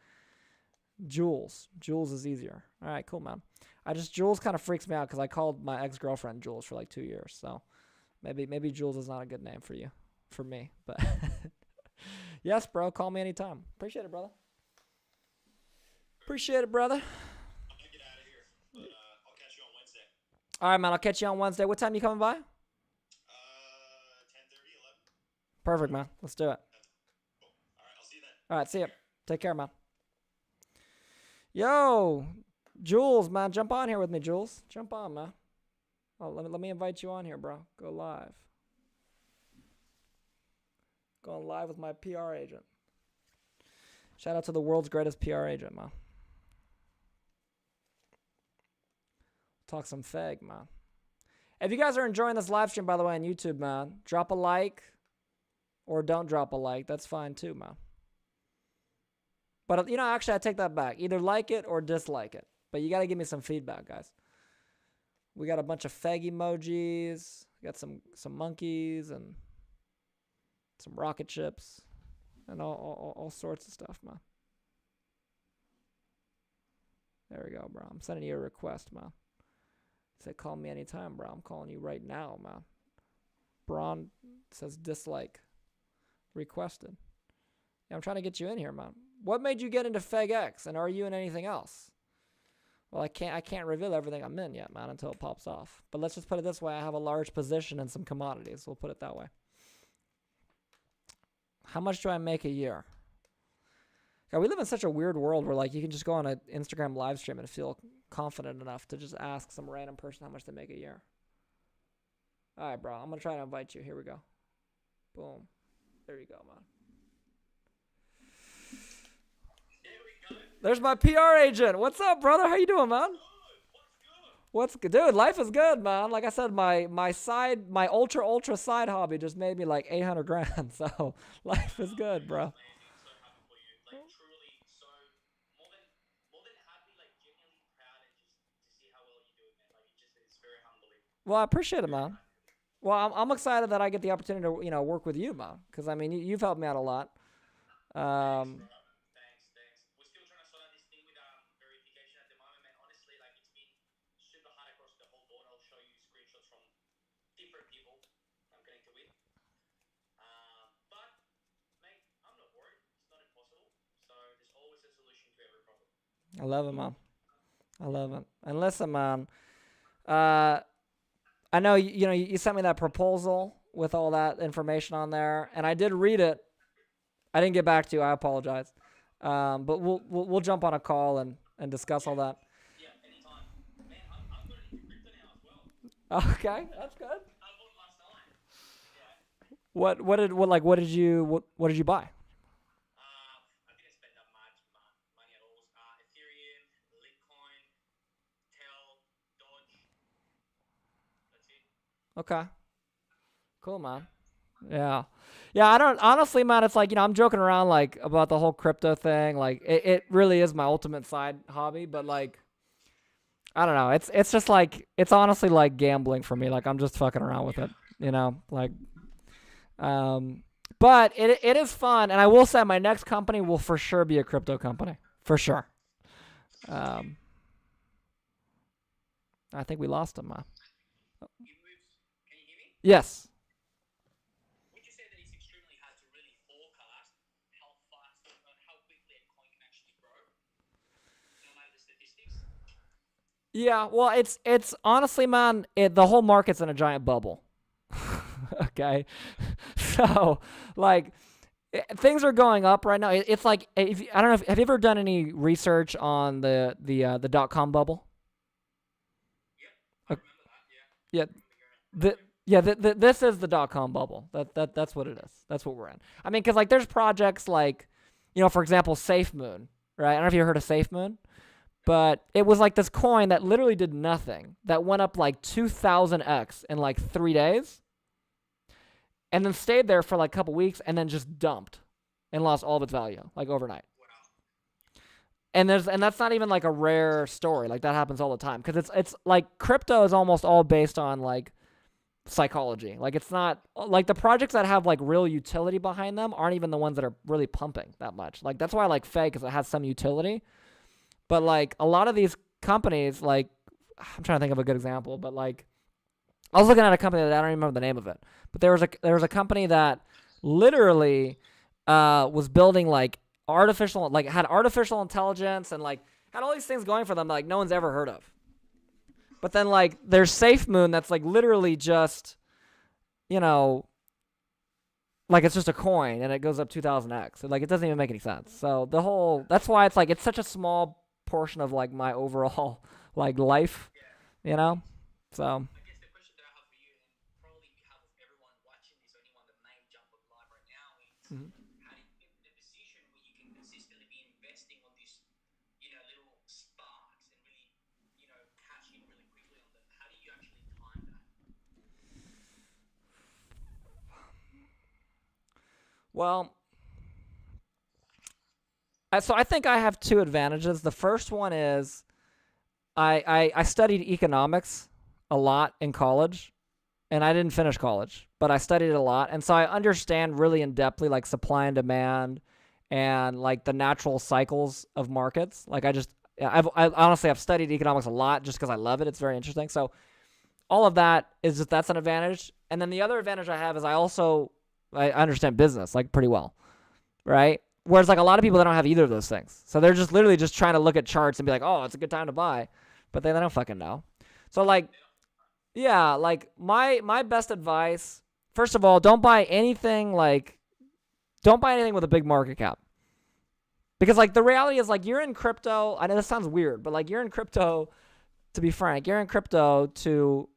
Jules is easier. All right, cool, man. Jules kind of freaks me out because I called my ex-girlfriend Jules for like 2 years. So maybe Jules is not a good name for me. But yes, bro, call me anytime. Appreciate it, brother. I'm gonna get out of here, but I'll catch you on Wednesday. All right, man. I'll catch you on Wednesday. What time you coming by? 10:30, 11. Perfect, man. Let's do it. Cool. All right, I'll see you then. All right, see ya. Take care, man. Yo, Jules, man, jump on here with me, Jules. Jump on, man. Oh, let me invite you on here, bro. Go live. Going live with my PR agent. Shout out to the world's greatest PR agent, man. Talk some FEG, man. If you guys are enjoying this live stream, by the way, on YouTube, man, drop a like or don't drop a like. That's fine too, man. But, you know, actually, I take that back. Either like it or dislike it. But you got to give me some feedback, guys. We got a bunch of FEG emojis. We got some monkeys and some rocket ships and all sorts of stuff, man. There we go, bro. I'm sending you a request, man. Say, call me anytime, bro. I'm calling you right now, man. Braun says dislike. Requested. Yeah, I'm trying to get you in here, man. What made you get into FEGX, and are you in anything else? Well, I can't reveal everything I'm in yet, man, until it pops off. But let's just put it this way. I have a large position in some commodities. We'll put it that way. How much do I make a year? God, we live in such a weird world where, like, you can just go on an Instagram live stream and feel confident enough to just ask some random person how much they make a year. All right, bro. I'm going to try to invite you. Here we go. Boom. There you go, man. There's my PR agent. What's up, brother? How you doing, man? What's good? Dude, life is good, man. Like I said, my ultra side hobby just made me like 800 grand. So life is good, bro. Well, I appreciate it, man. Well, I'm excited that I get the opportunity to, you know, work with you, man. Because, I mean, you've helped me out a lot. Thanks. We're still trying to sort out this thing with verification at the moment, and honestly, like, it's been super hard across the whole board. I'll show you screenshots from different people I'm connected with. But, mate, I'm not worried. It's not impossible. So there's always a solution to every problem. I love it, man. I love it. And listen, man, I know you know you sent me that proposal with all that information on there, and I did read it. I didn't get back to you. I apologize. But we'll jump on a call and discuss all that. Yeah, anytime. Man, I'm going into crypto now as well. Okay, that's good. I bought last night. Yeah. What did you buy? I didn't spend that much money at all. Ethereum, Litecoin, Tel, Dodge. That's it. Okay. Cool, man. Yeah. Yeah, I don't, honestly, man, it's like, you know, I'm joking around, like, about the whole crypto thing. Like, it really is my ultimate side hobby, but, like, I don't know. It's just, like, it's honestly, like, gambling for me. Like, I'm just fucking around with it, you know? Like, but it is fun, and I will say my next company will for sure be a crypto company. For sure. I think we lost him, man. Can you hear me? Yes. Would you say that it's extremely hard to really forecast how fast, how quickly a coin can actually grow? No matter the statistics? Yeah, well, it's honestly, man, the whole market's in a giant bubble. Okay, so like things are going up right now. It's like I don't know. Have you ever done any research on the .com bubble? Yeah, I remember that. Yeah. This is the .com bubble. That's what it is. That's what we're in. I mean, because like there's projects like, you know, for example, SafeMoon, right? I don't know if you heard of SafeMoon, but it was like this coin that literally did nothing that went up like 2,000x in like 3 days, and then stayed there for like a couple weeks, and then just dumped and lost all of its value like overnight. And that's not even like a rare story. Like that happens all the time because it's like crypto is almost all based on like psychology. Like it's not like the projects that have like real utility behind them aren't even the ones that are really pumping that much. Like that's why I like FEG, because it has some utility. But like a lot of these companies, like I'm trying to think of a good example, but like I was looking at a company that I don't even remember the name of it, but there was a company that literally was building like had artificial intelligence and like had all these things going for them that like no one's ever heard of. But then like there's SafeMoon that's like literally just, you know, like it's just a coin and it goes up 2,000x. So, like it doesn't even make any sense. So that's why it's like it's such a small portion of like my overall like life, you know? So I guess the question that I have for you, and probably behalf of everyone watching this, or anyone that may jump on live right now, is how do you get the position where you can consistently be investing on these, you know, little sparks and really, you know, cash in really quickly Well, so I think I have two advantages. The first one is I studied economics a lot in college, and I didn't finish college, but I studied it a lot, and so I understand really in depthly like supply and demand and like the natural cycles of markets. Like I honestly I've studied economics a lot just because I love it. It's very interesting. So all of that is just that's an advantage. And then the other advantage I have is I understand business like pretty well, right? Whereas like a lot of people they don't have either of those things. So they're just literally just trying to look at charts and be like, oh, it's a good time to buy, but they don't fucking know. So like, yeah, like my best advice, first of all, don't buy anything with a big market cap. Because like the reality is like you're in crypto. I know this sounds weird, but like you're in crypto, to be frank, you're in crypto to,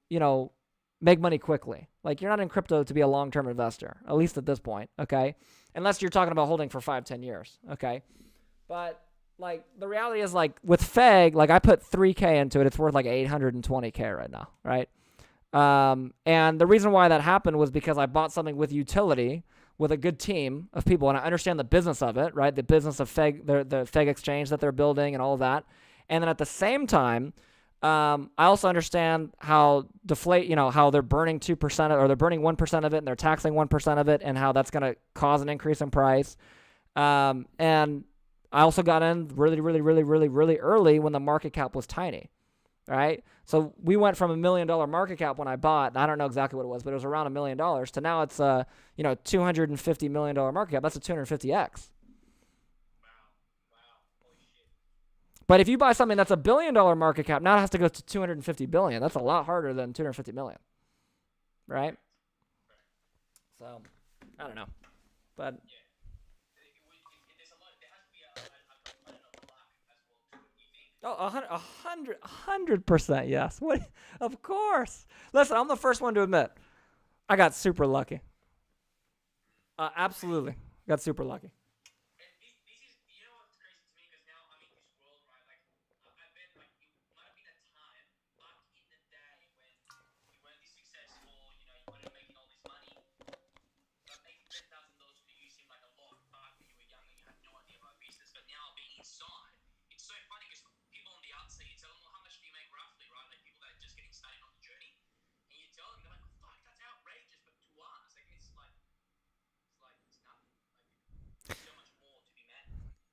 make money quickly. Like you're not in crypto to be a long-term investor, at least at this point, okay? Unless you're talking about holding for 5-10 years, okay? But like the reality is like with FEG, like I put 3K into it. It's worth like 820K right now, right? And the reason why that happened was because I bought something with utility, with a good team of people, and I understand the business of it, right? The business of FEG, the FEG exchange that they're building and all of that. And then at the same time, I also understand how how they're burning 2% or they're burning 1% of it and they're taxing 1% of it and how that's going to cause an increase in price. And I also got in really, really, really, really, really early when the market cap was tiny, right? So we went from $1 million market cap when I bought, and I don't know exactly what it was, but it was around $1 million to now it's $250 million market cap. That's a 250x. But if you buy something that's $1 billion market cap, now it has to go to 250 billion. That's a lot harder than 250 million, right? So I don't know, but oh, 100%, yes. What? Of course. Listen, I'm the first one to admit I got super lucky. Absolutely, got super lucky.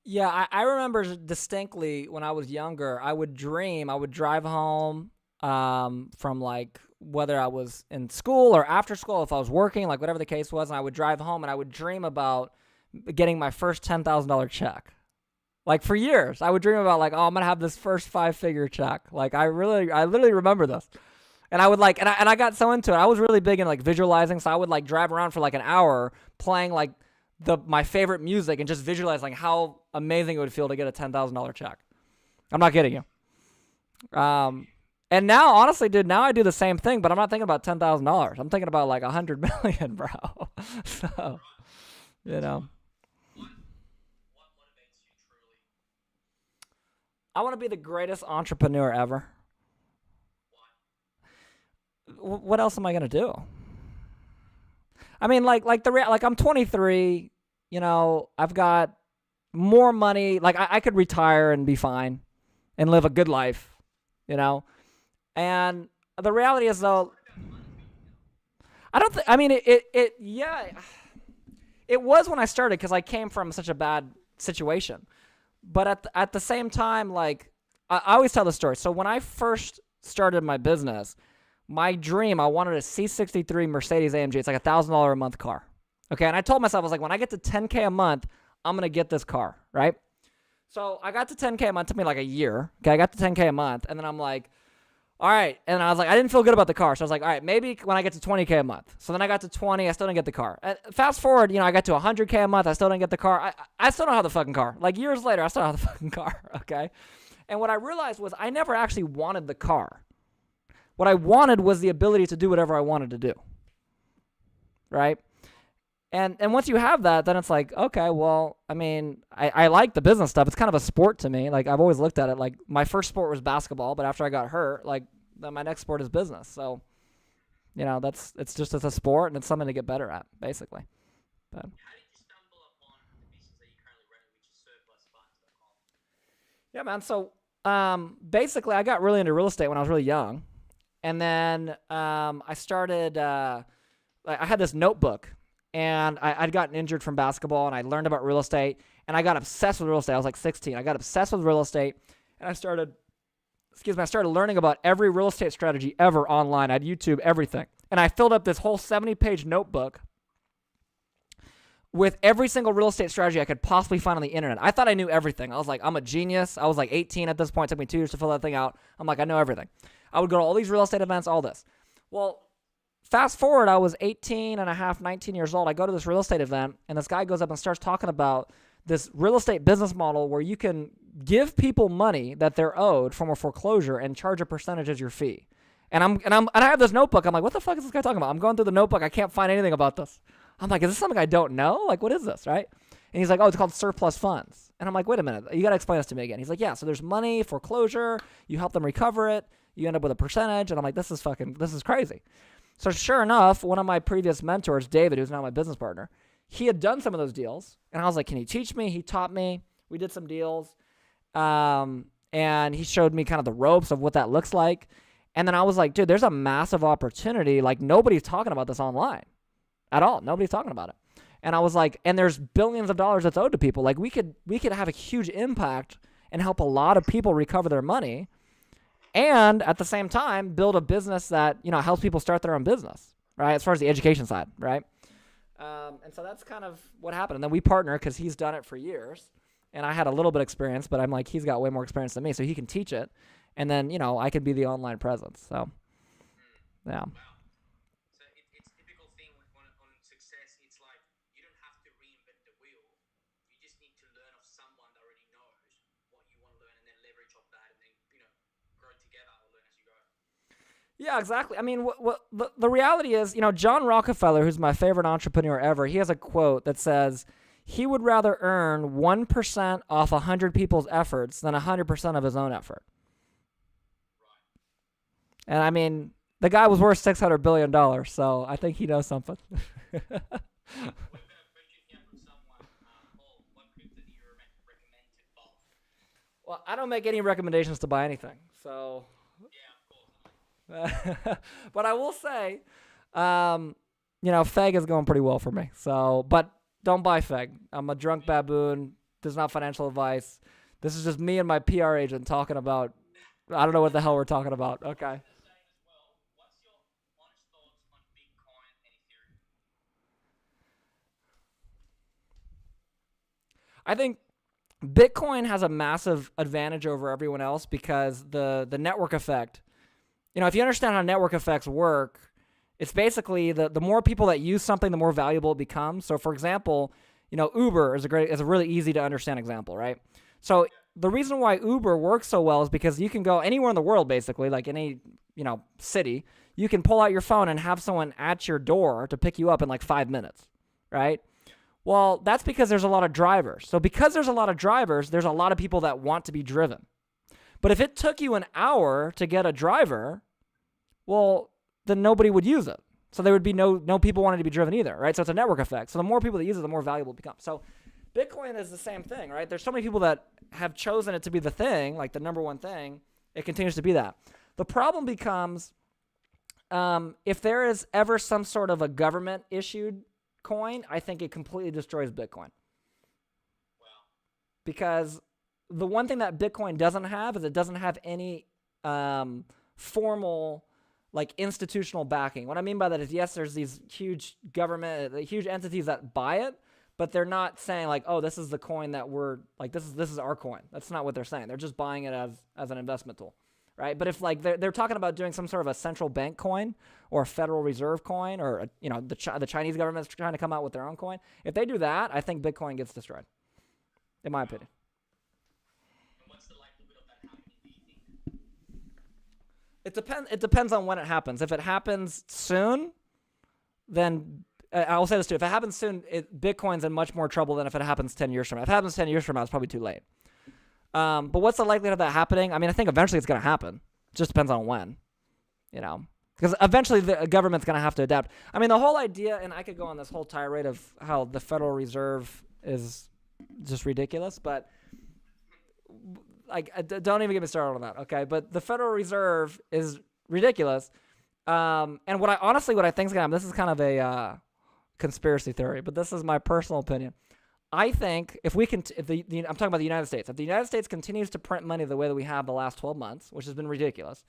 Yeah, I remember distinctly when I was younger, I would drive home from like whether I was in school or after school, if I was working, like whatever the case was, and I would drive home and I would dream about getting my first $10,000 check. Like for years, I would dream about like, oh, I'm gonna have this first 5-figure check. Like I literally remember this. And I would like, and I got so into it. I was really big in like visualizing, so I would like drive around for like an hour playing like my favorite music and just visualize like how amazing it would feel to get a $10,000 check. I'm not kidding you. And now, honestly, dude, now I do the same thing, but I'm not thinking about $10,000. I'm thinking about like 100 million, bro. So, you know. I want to be the greatest entrepreneur ever. What else am I gonna do? I mean, like I'm 23. I've got more money. Like I could retire and be fine, and live a good life. And the reality is though, I don't think. I mean, yeah, it was when I started because I came from such a bad situation. But at the same time, like I always tell the story. So when I first started my business, my dream, I wanted a C63 Mercedes AMG. It's like $1,000 a month car. Okay, and I told myself, I was like, when I get to 10K a month, I'm gonna get this car, right? So I got to 10K a month. It took me like a year. Okay, I got to 10K a month, and then I'm like, all right. And I was like, I didn't feel good about the car, so I was like, all right, maybe when I get to 20K a month. So then I got to 20, I still didn't get the car. Fast forward, I got to 100K a month, I still didn't get the car. I still don't have the fucking car. Like years later, I still don't have the fucking car. Okay, and what I realized was I never actually wanted the car. What I wanted was the ability to do whatever I wanted to do, right? And once you have that, then it's like, okay, well, I mean, I like the business stuff. It's kind of a sport to me. Like, I've always looked at it. Like, my first sport was basketball, but after I got hurt, like, then my next sport is business. So, it's just as a sport, and it's something to get better at, basically. But. Yeah, man. So basically, I got really into real estate when I was really young. And then I started, I had this notebook, and I'd gotten injured from basketball, and I learned about real estate, and I got obsessed with real estate. I was like 16. I got obsessed with real estate, and I started learning about every real estate strategy ever online. I'd YouTube everything. And I filled up this whole 70-page notebook with every single real estate strategy I could possibly find on the internet. I thought I knew everything. I was like, I'm a genius. I was like 18 at this point. It took me 2 years to fill that thing out. I'm like, I know everything. I would go to all these real estate events, all this. Well, fast forward, I was 18 and a half, 19 years old. I go to this real estate event, and this guy goes up and starts talking about this real estate business model where you can give people money that they're owed from a foreclosure and charge a percentage as your fee. And I have this notebook. I'm like, what the fuck is this guy talking about? I'm going through the notebook. I can't find anything about this. I'm like, is this something I don't know? Like, what is this, right? And he's like, oh, it's called surplus funds. And I'm like, wait a minute. You got to explain this to me again. He's like, yeah, so there's money, foreclosure. You help them recover it. You end up with a percentage. And I'm like, this is crazy. So sure enough, one of my previous mentors, David, who's now my business partner, he had done some of those deals. And I was like, can you teach me? He taught me. We did some deals. And he showed me kind of the ropes of what that looks like. And then I was like, dude, there's a massive opportunity. Like, nobody's talking about this online at all. Nobody's talking about it. And I was like, and there's billions of dollars that's owed to people. Like, we could have a huge impact and help a lot of people recover their money, and at the same time build a business that, you know, helps people start their own business, right? As far as the education side, right? And so that's kind of what happened. And then we partner because he's done it for years, and I had a little bit of experience, but I'm like, he's got way more experience than me, so he can teach it. And then, you know, I could be the online presence. So, yeah. Wow. So it's typical thing on success. It's like you don't have to reinvent the wheel. You just need to learn of someone that already knows what you want to learn, and then leverage off that, and then, you know, grow together or learn as you go. Yeah, exactly. I mean, the reality is, you know, John Rockefeller, who's my favorite entrepreneur ever, he has a quote that says, he would rather earn 1% off 100 people's efforts than 100% of his own effort. And I mean, the guy was worth $600 billion, so I think he knows something. What about a question here from someone? Paul, what crypto do you recommend to buy? Well, I don't make any recommendations to buy anything, so. Yeah, of course. But I will say, you know, FEG is going pretty well for me. So, but don't buy FEG. I'm a drunk baboon. This is not financial advice. This is just me and my PR agent talking about, I don't know what the hell we're talking about. Okay. What's your honest thoughts on Bitcoin and Ethereum? I think Bitcoin has a massive advantage over everyone else because the network effect. You know, if you understand how network effects work, it's basically the more people that use something, the more valuable it becomes. So, for example, you know, Uber is a really easy to understand example, right? So the reason why Uber works so well is because you can go anywhere in the world, basically, like any, you know, city. You can pull out your phone and have someone at your door to pick you up in like 5 minutes, right? Well, that's because there's a lot of drivers. So because there's a lot of drivers, there's a lot of people that want to be driven. But if it took you an hour to get a driver, well, then nobody would use it. So there would be no people wanting to be driven either, right? So it's a network effect. So the more people that use it, the more valuable it becomes. So Bitcoin is the same thing, right? There's so many people that have chosen it to be the thing, like the number one thing. It continues to be that. The problem becomes if there is ever some sort of a government-issued coin, I think it completely destroys Bitcoin. Wow. Because the one thing that Bitcoin doesn't have is it doesn't have any formal, like, institutional backing. What I mean by that is, yes, there's these huge government, huge entities that buy it, but they're not saying like, oh, this is the coin that we're like, this is our coin. That's not what they're saying. They're just buying it as an investment tool, right? But if like they're talking about doing some sort of a central bank coin or a Federal Reserve coin, or you know, the Chinese government's trying to come out with their own coin, if they do that, I think Bitcoin gets destroyed, in my opinion. And what's the likelihood of that happening, do you think? It depends on when it happens. If it happens soon, then I'll say this too. If it happens soon, Bitcoin's in much more trouble than if it happens 10 years from now. If it happens 10 years from now, it's probably too late. But what's the likelihood of that happening? I mean, I think eventually it's going to happen. It just depends on when, you know. Because eventually the government's going to have to adapt. I mean, the whole idea, and I could go on this whole tirade of how the Federal Reserve is just ridiculous, but don't even get me started on that. Okay, but the Federal Reserve is ridiculous. And what I think is gonna happen. This is kind of a conspiracy theory, but this is my personal opinion. I think if we can, I'm talking about the United States. If the United States continues to print money the way that we have the last 12 months, which has been ridiculous,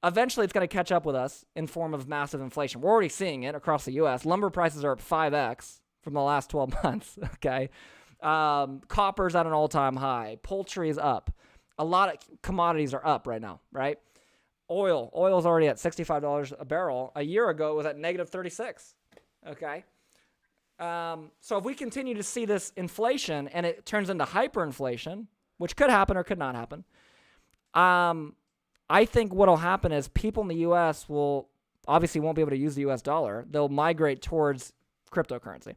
eventually it's going to catch up with us in form of massive inflation. We're already seeing it across the U.S. Lumber prices are up 5x from the last 12 months. Okay, copper's at an all-time high. Poultry is up. A lot of commodities are up right now. Right? Oil's already at $65 a barrel. A year ago, it was at negative 36. Okay. So if we continue to see this inflation and it turns into hyperinflation, which could happen or could not happen, I think what'll happen is people in the U.S. won't be able to use the U.S. dollar. They'll migrate towards cryptocurrency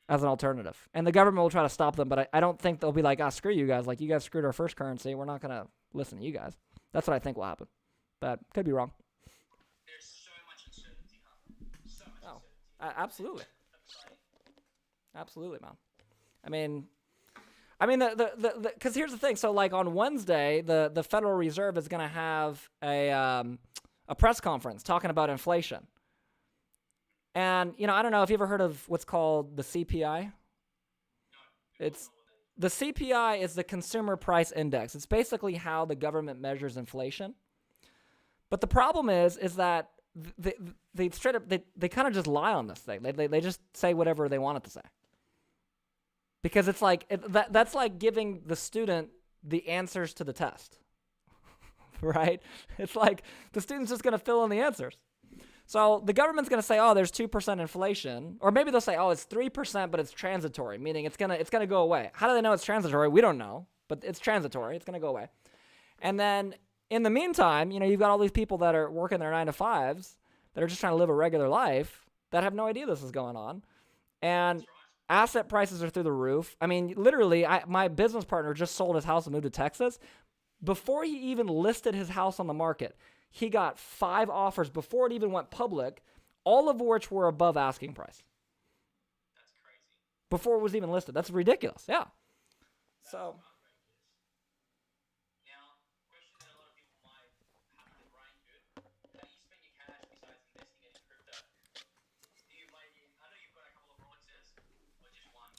as an alternative. And the government will try to stop them, but I don't think they'll be like, screw you guys. Like, you guys screwed our first currency. We're not going to listen to you guys. That's what I think will happen. But could be wrong. There's so much uncertainty, huh? So much uncertainty. Absolutely. Absolutely, man. Because here's the thing. So, like, on Wednesday, the Federal Reserve is going to have a press conference talking about inflation. And, I don't know if you ever heard of what's called the CPI. The CPI is the Consumer Price Index. It's basically how the government measures inflation. But the problem is that they straight up they kind of just lie on this thing. They just say whatever they want it to say. Because it's like that's like giving the student the answers to the test, right? It's like the student's just going to fill in the answers. So the government's going to say, there's 2% inflation, or maybe they'll say, it's 3%, but it's transitory, meaning it's gonna go away. How do they know it's transitory? We don't know, but it's transitory. It's going to go away. And then in the meantime, you've got all these people that are working their 9 to 5s that are just trying to live a regular life that have no idea this is going on, and asset prices are through the roof. I mean, literally, my business partner just sold his house and moved to Texas. Before he even listed his house on the market, he got 5 offers before it even went public, all of which were above asking price. That's crazy. Before it was even listed. That's ridiculous. Yeah. That's outrageous. Now, question that a lot of people might have to Brian, dude. How do you spend your cash besides investing it in crypto? I know you've got a couple of Rolexes, or just one?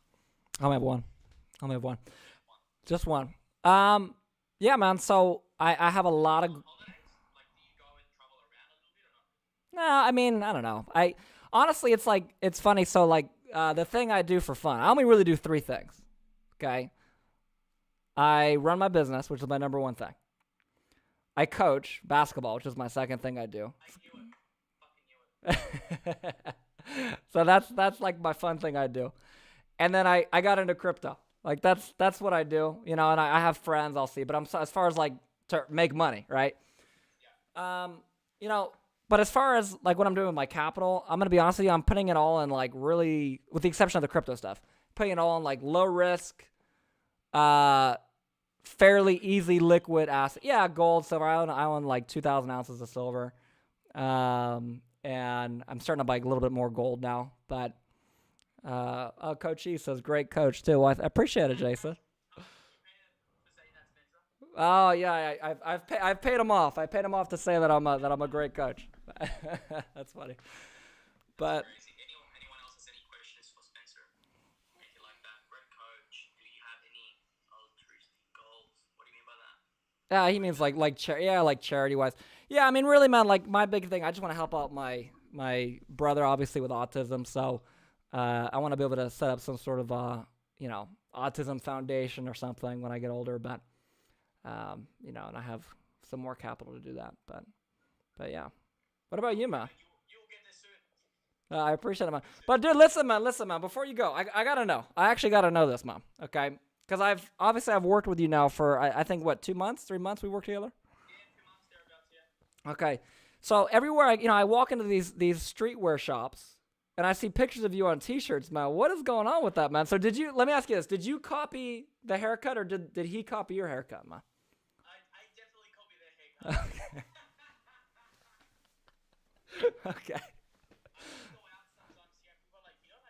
I'll have one. Just one. Yeah, man. So I have a lot of. Like, do you go and travel around a little bit or not? No, I mean, I don't know. Honestly, it's funny. So like, the thing I do for fun, I only really do 3 things. Okay. I run my business, which is my number 1 thing. I coach basketball, which is my second thing I do. I knew it. So that's like my fun thing I do. And then I got into crypto. Like that's what I do, and I have friends I'll see, but as far as like to make money, right? Yeah. But as far as like what I'm doing with my capital, I'm going to be honest with you, I'm putting it all in like really, with the exception of the crypto stuff, putting it all in like low risk, fairly easy liquid asset. Yeah, gold, silver. I own like 2,000 ounces of silver. And I'm starting to buy a little bit more gold now, but Coach E says great coach too. Well, I appreciate it, Jason. Oh yeah, I've paid him off. I paid him off to say that I'm a great coach. That's funny. But Anyone else has any questions for Spencer? Anything like that? Great coach. Do you have any altruistic goals? What do you mean by that? yeah, he means like charity wise. Yeah, I mean really, man. Like my big thing, I just want to help out my brother, obviously with autism. So I want to be able to set up some sort of Autism Foundation or something when I get older. But and I have some more capital to do that. But yeah. What about you, man? You'll get this soon. I appreciate it, man. But dude, listen, man. Before you go, I gotta know. I actually gotta know this, man. Okay? Because I've worked with you now for I think 2 months, 3 months we worked together. Yeah, 2 months thereabouts. Yeah. Okay. So everywhere I walk into these streetwear shops and I see pictures of you on T-shirts, man. What is going on with that, man? So let me ask you this: did you copy the haircut, or did he copy your haircut, man? I definitely copied their haircut. Okay. I go out sometimes, yeah, people are like, you look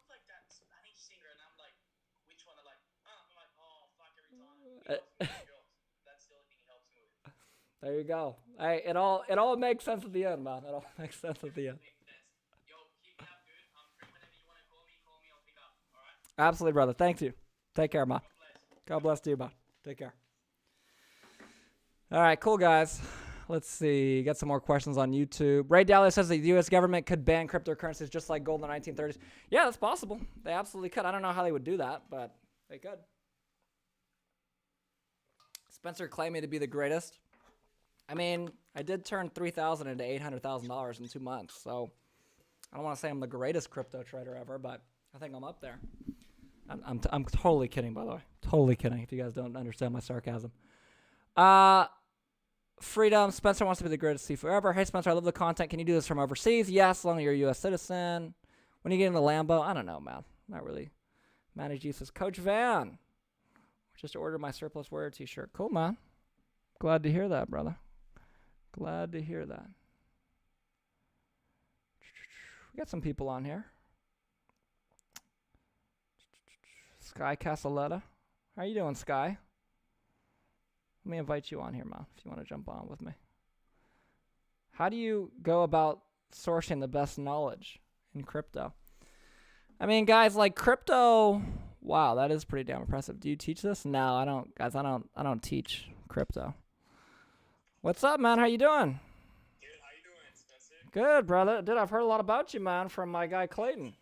like that Spanish singer, and I'm like, which one? They're like, I'm like, oh, fuck, every time. go. Hey, it all makes sense at the end, man. It all makes sense at the end. Yo, keep it up, dude. I'm free whenever you want to call me, I'll pick up. All right? Absolutely, brother. Thank you. Take care, man. God bless you, man. Take care. All right, cool, guys. Let's see. Got some more questions on YouTube. Ray Dalio says the U.S. government could ban cryptocurrencies just like gold in the 1930s. Yeah, that's possible. They absolutely could. I don't know how they would do that, but they could. Spencer claimed me to be the greatest. I mean, I did turn $3,000 into $800,000 in 2 months, so I don't want to say I'm the greatest crypto trader ever, but I think I'm up there. I'm totally kidding, by the way. Totally kidding, if you guys don't understand my sarcasm. Freedom. Spencer wants to be the greatest thief forever. Hey, Spencer, I love the content. Can you do this from overseas? Yes, as long as you're a U.S. citizen. When you get into Lambo, I don't know, man. Not really. Manny G says, Coach Van, just ordered my surplus wear t-shirt. Cool, man. Glad to hear that, brother. Glad to hear that. We got some people on here. Sky Casaletta. How you doing, Sky? Let me invite you on here, man, if you want to jump on with me. How do you go about sourcing the best knowledge in crypto? I mean, guys, like crypto, wow, that is pretty damn impressive. Do you teach this? No, I don't, guys. I don't teach crypto. What's up, man? How you doing? Good, how you doing, Spencer? Good, brother. Dude, I've heard a lot about you, man, from my guy Clayton.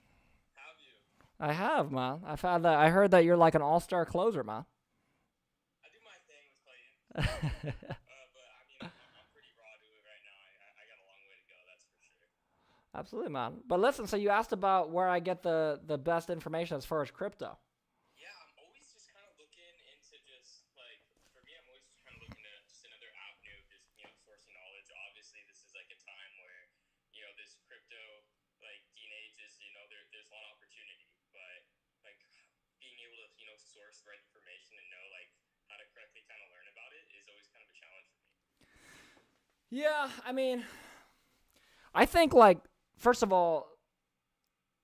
Have you? I have, man. I heard that you're like an all-star closer, man. I do my thing with Clayton. But I mean, I'm pretty raw to it right now. I got a long way to go, that's for sure. Absolutely, man. But listen, so you asked about where I get the best information as far as crypto. Yeah, I'm always just kind of looking into just like, for me, I'm always just kind of looking at just another avenue of just, sourcing knowledge. Obviously, this is like a time where, this crypto, like, teenage is, there's a lot of opportunity. But, like, being able to, source the right information and know, like, how to correctly kind of learn about it is always kind of a challenge for me. Yeah, I mean, I think, like, first of all,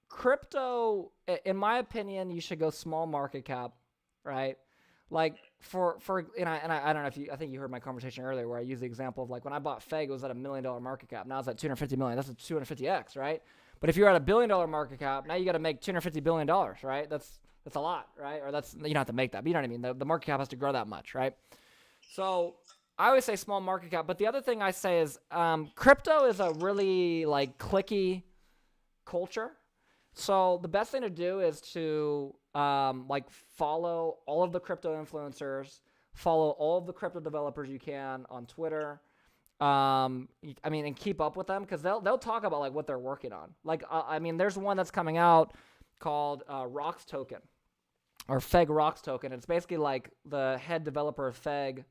crypto, in my opinion, you should go small market cap, right? Like for and I don't know if I think you heard my conversation earlier where I used the example of like when I bought FEG, it was at $1 million market cap. Now it's at 250 million. That's a 250x, right? But if you're at $1 billion market cap, now you got to make $250 billion, right? That's a lot, right? Or you don't have to make that, but you know what I mean? The market cap has to grow that much, right? So I always say small market cap. But the other thing I say is crypto is a really like clicky culture. So the best thing to do is to like follow all of the crypto influencers, follow all of the crypto developers you can on Twitter. And keep up with them because they'll talk about like what they're working on. Like there's one that's coming out called Rocks Token or FEG Rocks Token. It's basically like the head developer of FEG.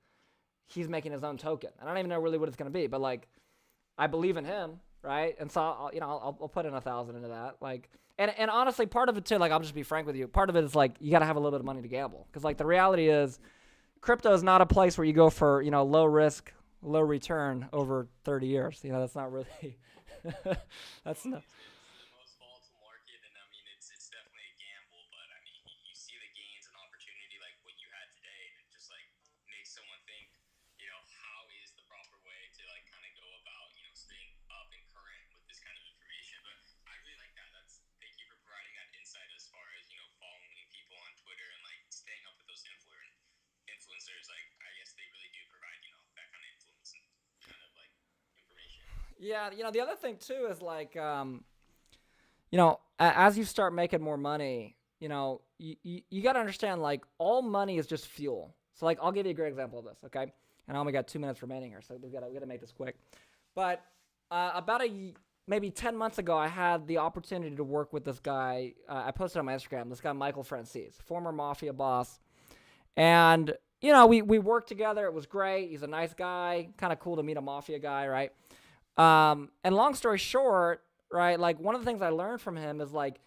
He's making his own token. I don't even know really what it's going to be, but like I believe in him, right? And so I'll put in 1,000 into that. Like and honestly, part of it too, like I'll just be frank with you. Part of it is like you got to have a little bit of money to gamble because like the reality is, crypto is not a place where you go for low risk, low return over 30 years. That's not really. That's not. It's the most volatile market, and I mean it's definitely a gamble. But I mean you see the gains and opportunity like what you had today, and it just like makes someone think, how is the proper way to like kind of go about staying up and current with this kind of information. But I really like that. Thank you for providing that insight as far as following people on Twitter and like staying up with those influencers. Like I guess they really do provide that kind of influence and kind of like information. Yeah, the other thing too is like, as you start making more money, you got to understand like all money is just fuel. So like, I'll give you a great example of this, okay? And I only got 2 minutes remaining here, so we got to make this quick. But about maybe 10 months ago, I had the opportunity to work with this guy. I posted on my Instagram. This guy Michael Francis, former mafia boss, and we worked together. It was great. He's a nice guy. Kind of cool to meet a mafia guy, right? And long story short, right, like one of the things I learned from him is like,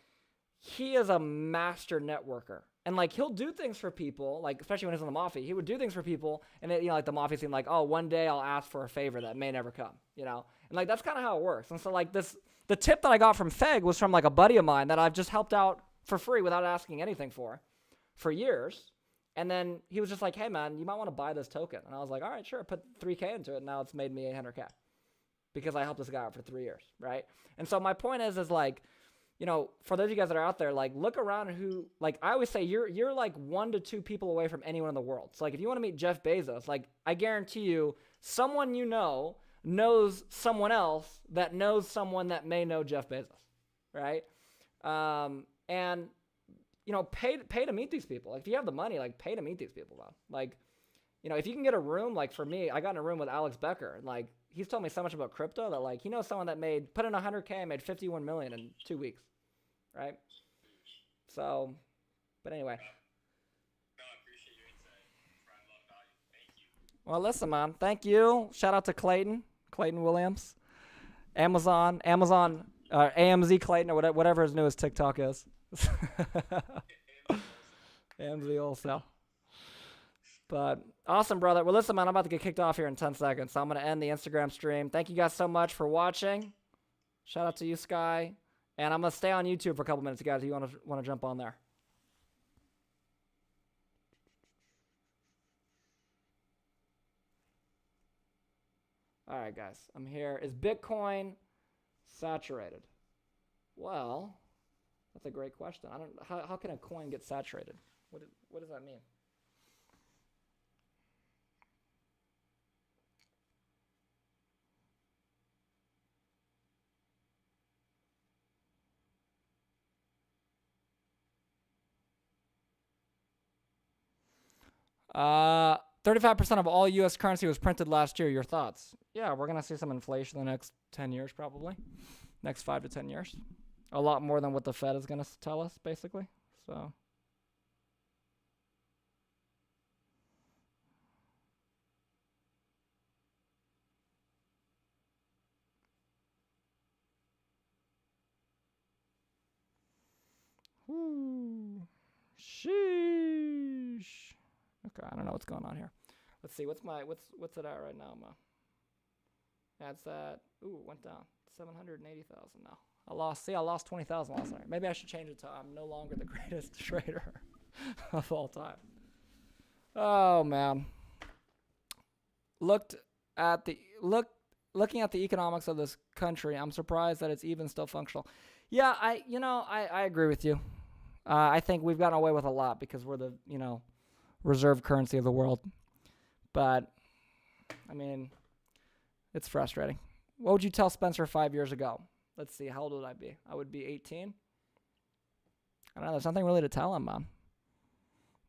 he is a master networker and like, he'll do things for people, like, especially when he's in the mafia, he would do things for people. And it, like the mafia seemed like, oh, one day I'll ask for a favor that may never come, and like, that's kind of how it works. And so like the tip that I got from FEG was from like a buddy of mine that I've just helped out for free without asking anything for years. And then he was just like, hey, man, you might want to buy this token. And I was like, all right, sure. I put 3K into it. And now it's made me 800K because I helped this guy out for 3 years, right? And so my point is like, you know, for those of you guys that are out there, like, look around who, like, I always say you're like 1 to 2 people away from anyone in the world. So, like, if you want to meet Jeff Bezos, like, I guarantee you someone you know knows someone else that knows someone that may know Jeff Bezos, right? And, you know, pay to meet these people. Like, if you have the money, like, pay to meet these people, man. Like, you know, if you can get a room, like, for me, I got in a room with Alex Becker, and, like, he's told me so much about crypto that, like, he knows someone that put in 100K and made 51 million in 2 weeks, right? So, but anyway. No, I appreciate your insight. Provide a lot of value. Thank you. Well, listen, man. Thank you. Shout out to Clayton Williams, Amazon, AMZ Clayton, or whatever his newest TikTok is. AMZ wholesale. But awesome, brother. Well, listen, man, I'm about to get kicked off here in 10 seconds, so I'm going to end the Instagram stream. Thank you guys so much for watching. Shout out to you, Sky. And I'm going to stay on YouTube for a couple minutes, guys, if you want to jump on there. All right, guys, I'm here. Is Bitcoin saturated? Well, that's a great question. How can a coin get saturated? What does that mean? Uh, 35% of all U.S. currency was printed last year. Your thoughts? Yeah, we're gonna see some inflation in the next 10 years, probably. Next 5 to 10 years. A lot more than what the Fed is gonna tell us, basically. So. Whoo. Sheesh. Okay, I don't know what's going on here. Let's see. What's it at right now, Ma? That's at. Ooh, it went down. 780,000 now. I lost 20,000 last night. Maybe I should change it to I'm no longer the greatest trader of all time. Oh man. Looking at the economics of this country, I'm surprised that it's even still functional. Yeah, I agree with you. I think we've gotten away with a lot because we're the, reserve currency of the world. But, I mean, it's frustrating. What would you tell Spencer 5 years ago? Let's see, how old would I be? I would be 18. I don't know, there's nothing really to tell him, man.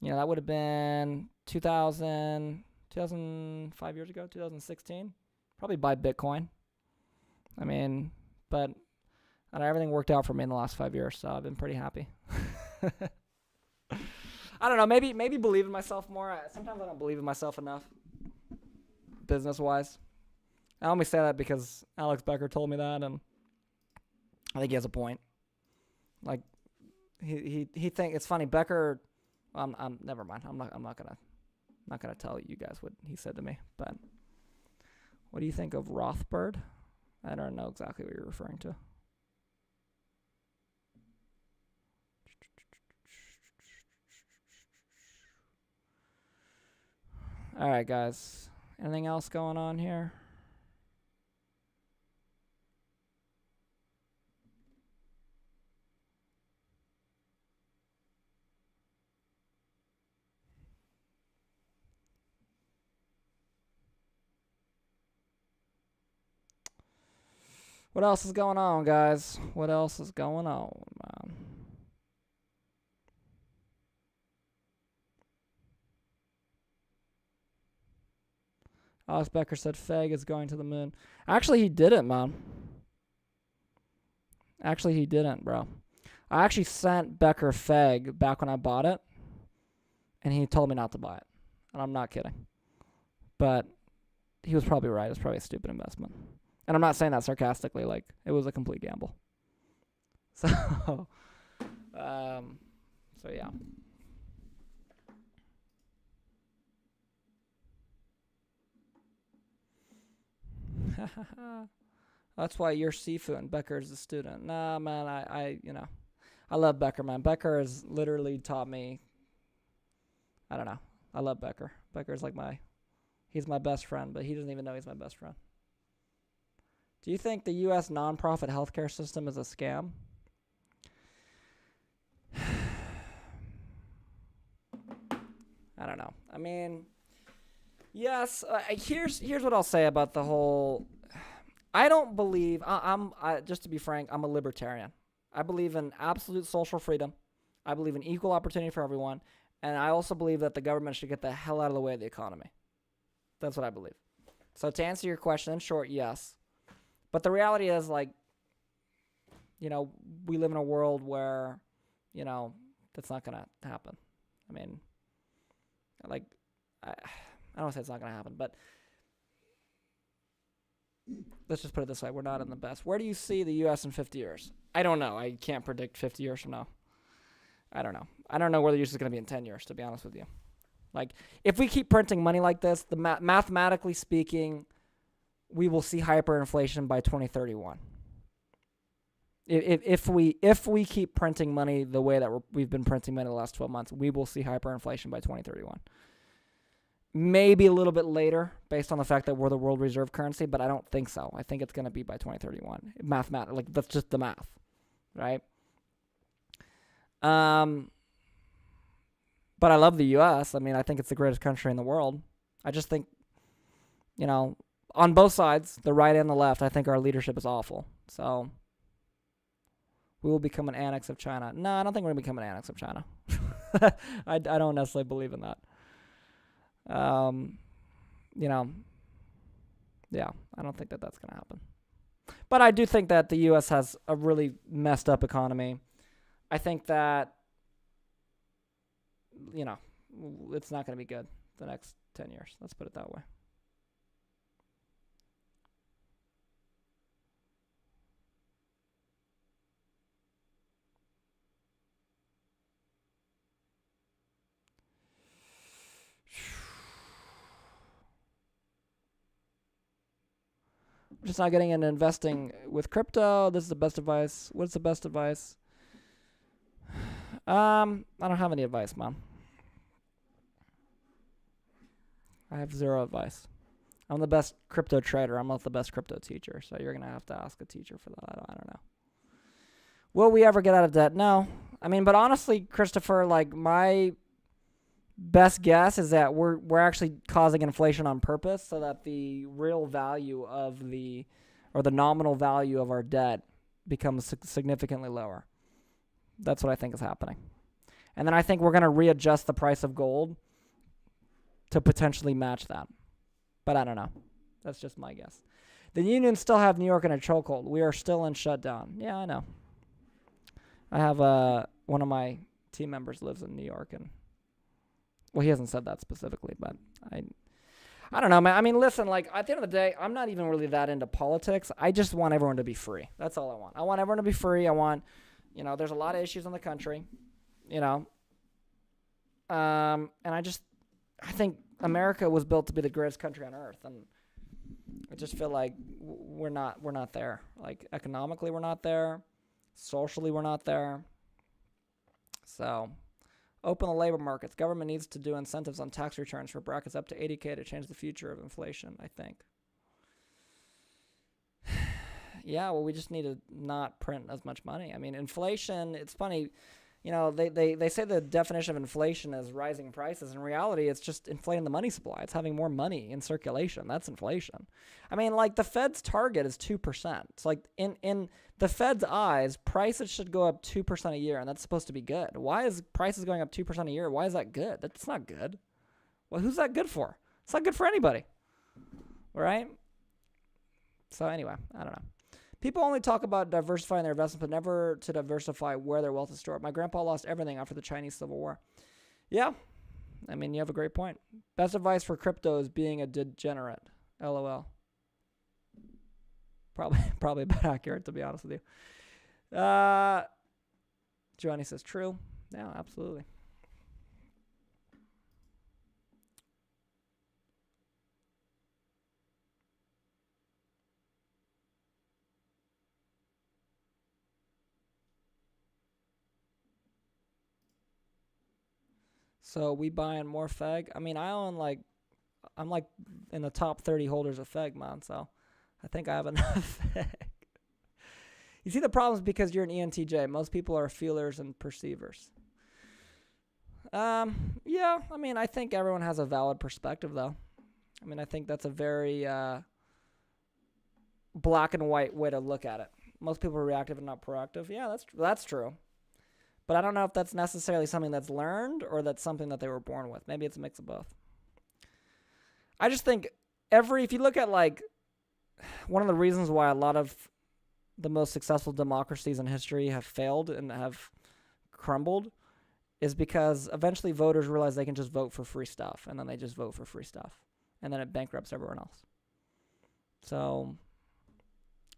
That would have been 5 years ago, 2016. Probably buy Bitcoin. I mean, but everything worked out for me in the last 5 years, so I've been pretty happy. I don't know, maybe believe in myself more. Sometimes I don't believe in myself enough, business-wise. I only say that because Alex Becker told me that, and I think he has a point. Like, he think it's funny. Becker, never mind. I'm not gonna tell you guys what he said to me. But what do you think of Rothbard? I don't know exactly what you're referring to. All right, guys. Anything else going on here? What else is going on, guys? What else is going on, man? Alex Becker said FEG is going to the moon. Actually, he didn't, man. Actually, he didn't, bro. I actually sent Becker FEG back when I bought it, and he told me not to buy it. And I'm not kidding. But he was probably right. It was probably a stupid investment. And I'm not saying that sarcastically. Like, it was a complete gamble. So, yeah. That's why you're Sifu and Becker's the student. Nah, man, I love Becker, man. Becker has literally taught me. I don't know. I love Becker. Becker's like he's my best friend, but he doesn't even know he's my best friend. Do you think the U.S. nonprofit healthcare system is a scam? I don't know. I mean, yes. Here's what I'll say about the whole. I don't believe. Just to be frank, I'm a libertarian. I believe in absolute social freedom. I believe in equal opportunity for everyone, and I also believe that the government should get the hell out of the way of the economy. That's what I believe. So to answer your question, in short, yes. But the reality is, like, you know, we live in a world where, you know, that's not gonna happen. I mean, like, I don't want to say it's not gonna happen, but let's just put it this way: we're not in the best. Where do you see the U.S. in 50 years? I don't know. I can't predict 50 years from now. I don't know. I don't know where the U.S. is going to be in 10 years, to be honest with you. Like, if we keep printing money like this, mathematically speaking, we will see hyperinflation by 2031. If we keep printing money the way that we've been printing money the last 12 months, we will see hyperinflation by 2031. Maybe a little bit later, based on the fact that we're the world reserve currency, but I don't think so. I think it's going to be by 2031. Like, that's just the math, right? But I love the U.S. I mean, I think it's the greatest country in the world. I just think, you know, on both sides, the right and the left, I think our leadership is awful. So we will become an annex of China. No, I don't think we're going to become an annex of China. I don't necessarily believe in that. You know, yeah, I don't think that that's going to happen. But I do think that the U.S. has a really messed up economy. I think that, you know, it's not going to be good the next 10 years. Let's put it that way. I'm just not getting into investing with crypto. This is the best advice. What's the best advice? I don't have any advice, Mom. I have zero advice. I'm the best crypto trader. I'm not the best crypto teacher. So you're going to have to ask a teacher for that. I don't know. Will we ever get out of debt? No. I mean, but honestly, Christopher, like, my best guess is that we're actually causing inflation on purpose so that the real value of the nominal value of our debt becomes significantly lower. That's what I think is happening. And then I think we're going to readjust the price of gold to potentially match that. But I don't know. That's just my guess. The unions still have New York in a chokehold. We are still in shutdown. Yeah, I know. I have one of my team members lives in New York, and well, he hasn't said that specifically, but I don't know, man. I mean, listen, like, at the end of the day, I'm not even really that into politics. I just want everyone to be free. That's all I want. I want everyone to be free. I want, you know, there's a lot of issues in the country, you know. And I think America was built to be the greatest country on earth, and I just feel like we're not there. Like, economically, we're not there. Socially, we're not there. So, open the labor markets. Government needs to do incentives on tax returns for brackets up to 80K to change the future of inflation, I think. Yeah, well, we just need to not print as much money. I mean, inflation, it's funny, you know, they say the definition of inflation is rising prices. In reality, it's just inflating the money supply. It's having more money in circulation. That's inflation. I mean, like, the Fed's target is 2%. It's like, in the Fed's eyes, prices should go up 2% a year, and that's supposed to be good. Why is prices going up 2% a year? Why is that good? That's not good. Well, who's that good for? It's not good for anybody, right? So anyway, I don't know. People only talk about diversifying their investments, but never to diversify where their wealth is stored. My grandpa lost everything after the Chinese Civil War. Yeah, I mean, you have a great point. Best advice for crypto is being a degenerate. LOL. Probably about accurate, to be honest with you. Johnny says true. Yeah, absolutely. So we buying more FEG. I mean, I own like, I'm like in the top 30 holders of FEG, man. So I think I have enough FEG. You see, the problem is because you're an ENTJ. Most people are feelers and perceivers. Yeah, I mean, I think everyone has a valid perspective, though. I mean, I think that's a very black and white way to look at it. Most people are reactive and not proactive. Yeah, that's true. But I don't know if that's necessarily something that's learned or that's something that they were born with. Maybe it's a mix of both. I just think if you look at like one of the reasons why a lot of the most successful democracies in history have failed and have crumbled is because eventually voters realize they can just vote for free stuff, and then they just vote for free stuff, and then it bankrupts everyone else. So,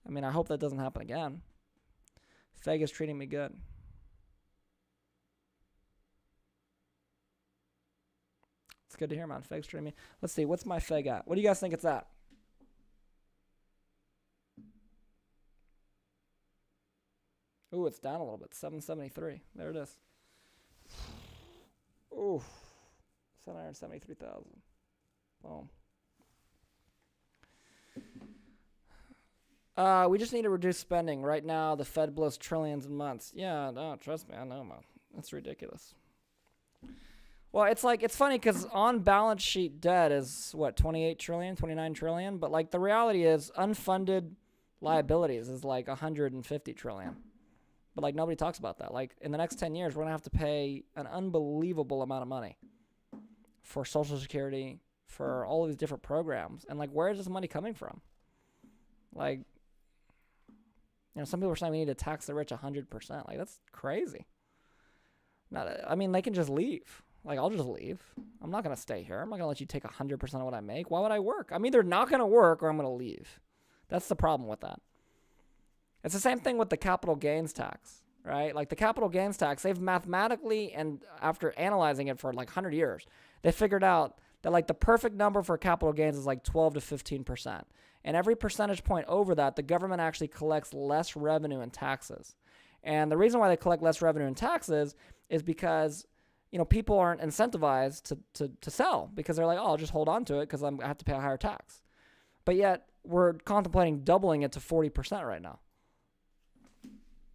I mean, I hope that doesn't happen again. FEG is treating me good. It's good to hear, man. FEG's treating me. Let's see, what's my FEG at? What do you guys think it's at? Ooh, it's down a little bit. 773. There it is. Ooh, 773,000. Boom. We just need to reduce spending. Right now, the Fed blows trillions in months. Yeah, no, trust me, I know, man. That's ridiculous. Well, it's funny because on balance sheet debt is, what, 28 trillion, 29 trillion? But, like, the reality is unfunded liabilities is, like, 150 trillion. But, like, nobody talks about that. Like, in the next 10 years, we're going to have to pay an unbelievable amount of money for Social Security, for all of these different programs. And, like, where is this money coming from? Like, you know, some people are saying we need to tax the rich 100%. Like, that's crazy. I mean, they can just leave. Like, I'll just leave. I'm not going to stay here. I'm not going to let you take 100% of what I make. Why would I work? I'm either not going to work or I'm going to leave. That's the problem with that. It's the same thing with the capital gains tax, right? Like the capital gains tax, they've mathematically, and after analyzing it for like 100 years, they figured out that like the perfect number for capital gains is like 12 to 15%. And every percentage point over that, the government actually collects less revenue in taxes. And the reason why they collect less revenue in taxes is because, you know, people aren't incentivized to sell because they're like, oh, I'll just hold on to it because I have to pay a higher tax. But yet we're contemplating doubling it to 40% right now.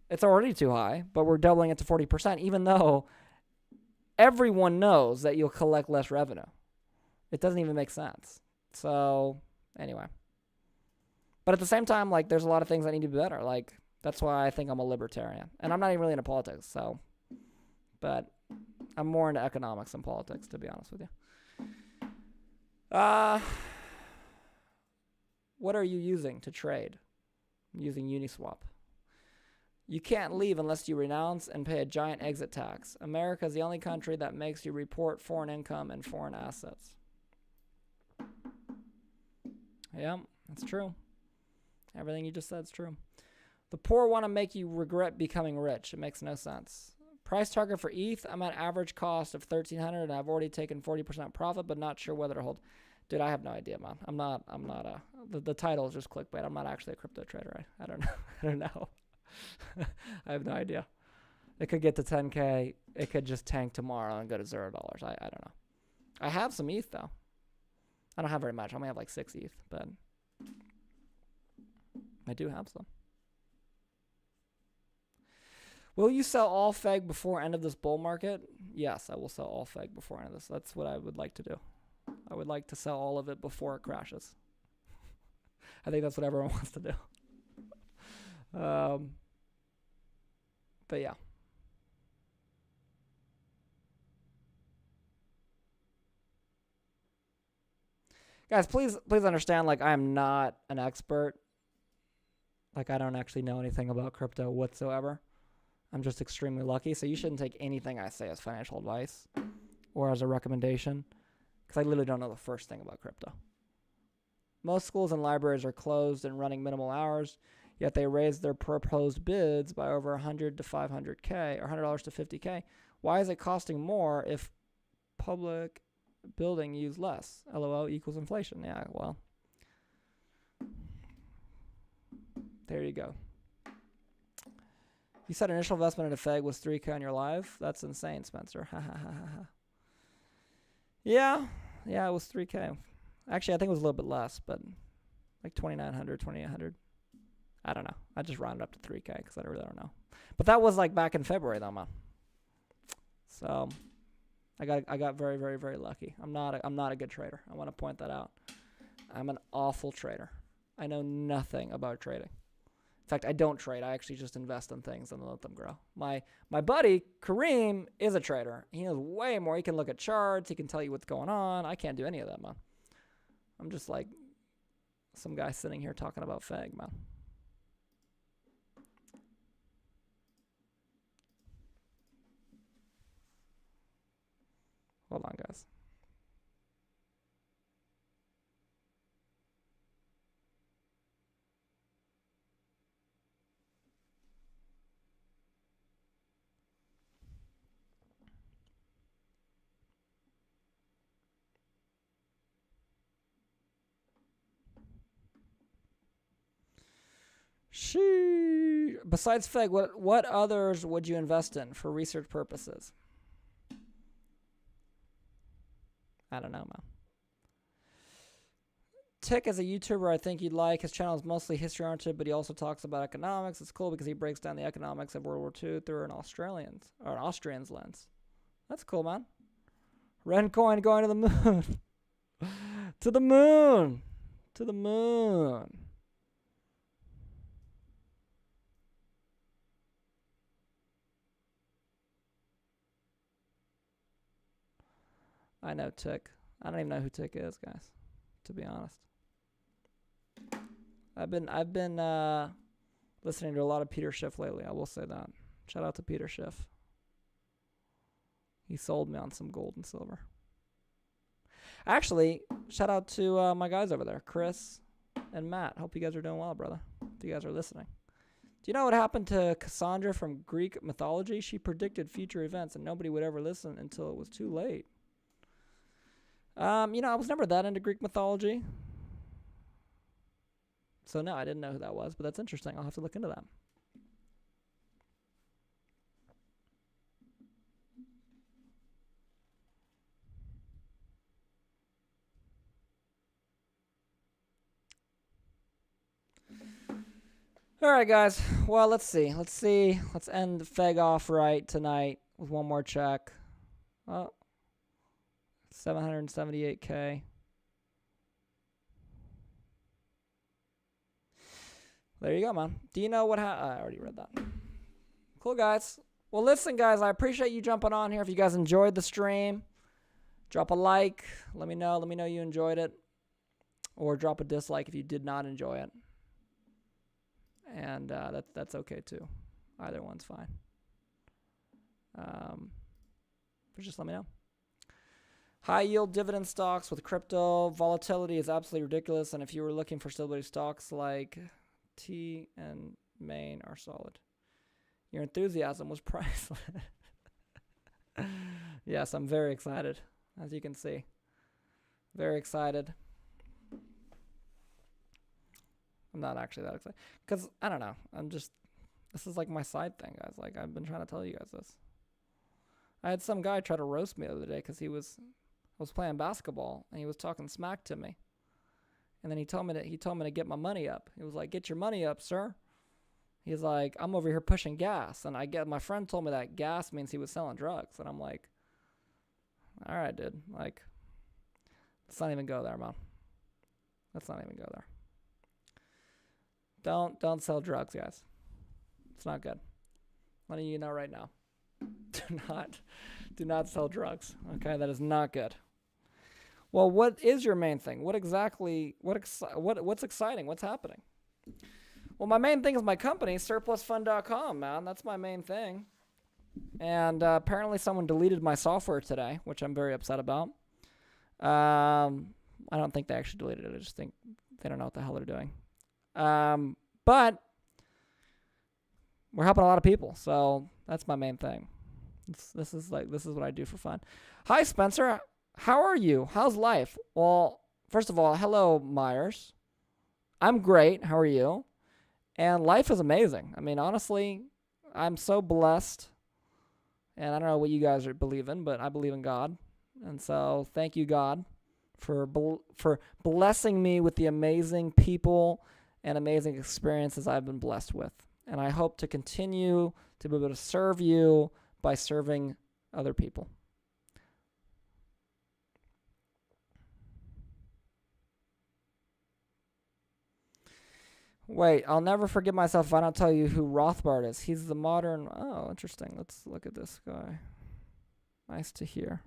It's already too high, but we're doubling it to 40%, even though everyone knows that you'll collect less revenue. It doesn't even make sense. So, anyway. But at the same time, like, there's a lot of things that need to be better. Like, that's why I think I'm a libertarian. And I'm not even really into politics, so. But I'm more into economics than politics, to be honest with you. What are you using to trade? I'm using Uniswap. You can't leave unless you renounce and pay a giant exit tax. America is the only country that makes you report foreign income and foreign assets. Yeah, that's true. Everything you just said is true. The poor want to make you regret becoming rich. It makes no sense. Price target for ETH, I'm at average cost of 1,300 and I've already taken 40% profit, but not sure whether to hold. Dude, I have no idea, man. The title is just clickbait. I'm not actually a crypto trader. I don't know. I don't know. I have no idea. It could get to 10K. It could just tank tomorrow and go to $0. I don't know. I have some ETH, though. I don't have very much. I only have like 6 ETH, but I do have some. Will you sell all FEG before end of this bull market? Yes, I will sell all FEG before end of this. That's what I would like to do. I would like to sell all of it before it crashes. I think that's what everyone wants to do. But yeah. Guys, please understand, like, I am not an expert. Like, I don't actually know anything about crypto whatsoever. I'm just extremely lucky, so you shouldn't take anything I say as financial advice or as a recommendation, because I literally don't know the first thing about crypto. Most schools and libraries are closed and running minimal hours, yet they raised their proposed bids by over 100 to 500K, or $100 to 50K. Why is it costing more if public building use less? LOL equals inflation. Yeah, well, there you go. You said initial investment in a FEG was 3K on your live? That's insane, Spencer. Ha ha ha ha ha. Yeah, it was 3K. Actually, I think it was a little bit less, but like 2,900, 2,800. I don't know. I just rounded up to 3K because I really don't know. But that was like back in February, though, man. So I got very, very, very lucky. I'm not a good trader. I want to point that out. I'm an awful trader. I know nothing about trading. In fact, I don't trade. I actually just invest in things and let them grow. My buddy Kareem is a trader. He knows way more. He can look at charts. He can tell you what's going on. I can't do any of that, man. I'm just like some guy sitting here talking about FEG, man. Hold on, guys. Besides FEG, what others would you invest in for research purposes? I don't know, man. Tick as a YouTuber, I think you'd like. His channel is mostly history-oriented, but he also talks about economics. It's cool because he breaks down the economics of World War II through an Austrian's lens. That's cool, man. Red coin going to the moon. To the moon. To the moon. I know Tick. I don't even know who Tick is, guys, to be honest. I've been listening to a lot of Peter Schiff lately. I will say that. Shout out to Peter Schiff. He sold me on some gold and silver. Actually, shout out to my guys over there, Chris and Matt. Hope you guys are doing well, brother. If you guys are listening. Do you know what happened to Cassandra from Greek mythology? She predicted future events, and nobody would ever listen until it was too late. I was never that into Greek mythology. So no, I didn't know who that was, but that's interesting. I'll have to look into that. All right, guys. Well, let's see. Let's end the FEG off right tonight with one more check. Oh, 778K. There you go, man. Do you know what I already read that. Cool, guys. Well, listen, guys, I appreciate you jumping on here. If you guys enjoyed the stream, drop a like. Let me know. Let me know you enjoyed it. Or drop a dislike if you did not enjoy it. And that's okay, too. Either one's fine. But just let me know. High yield dividend stocks with crypto volatility is absolutely ridiculous. And if you were looking for stability stocks like T and Main are solid. Your enthusiasm was priceless. Yes, I'm very excited, as you can see. Very excited. I'm not actually that excited. Because, I don't know. This is like my side thing, guys. Like, I've been trying to tell you guys this. I had some guy try to roast me the other day because I was playing basketball and he was talking smack to me. And then he told me to get my money up. He was like, "Get your money up, sir." He's like, "I'm over here pushing gas." And my friend told me that gas means he was selling drugs. And I'm like, all right, dude. Like, let's not even go there, man. Let's not even go there. Don't sell drugs, guys. It's not good. Letting you know right now. Do not sell drugs. Okay, that is not good. Well, what is your main thing? What's exciting? What's happening? Well, my main thing is my company, surplusfund.com, man. That's my main thing. And apparently someone deleted my software today, which I'm very upset about. I don't think they actually deleted it. I just think they don't know what the hell they're doing. But we're helping a lot of people, so that's my main thing. This is what I do for fun. Hi, Spencer. How are you? How's life? Well, first of all, hello, Myers. I'm great. How are you? And life is amazing. I mean, honestly, I'm so blessed. And I don't know what you guys believe in, but I believe in God. And so thank you, God, for blessing me with the amazing people and amazing experiences I've been blessed with. And I hope to continue to be able to serve you by serving other people. Wait, I'll never forgive myself if I don't tell you who Rothbard is. He's the modern... Oh, interesting. Let's look at this guy. Nice to hear.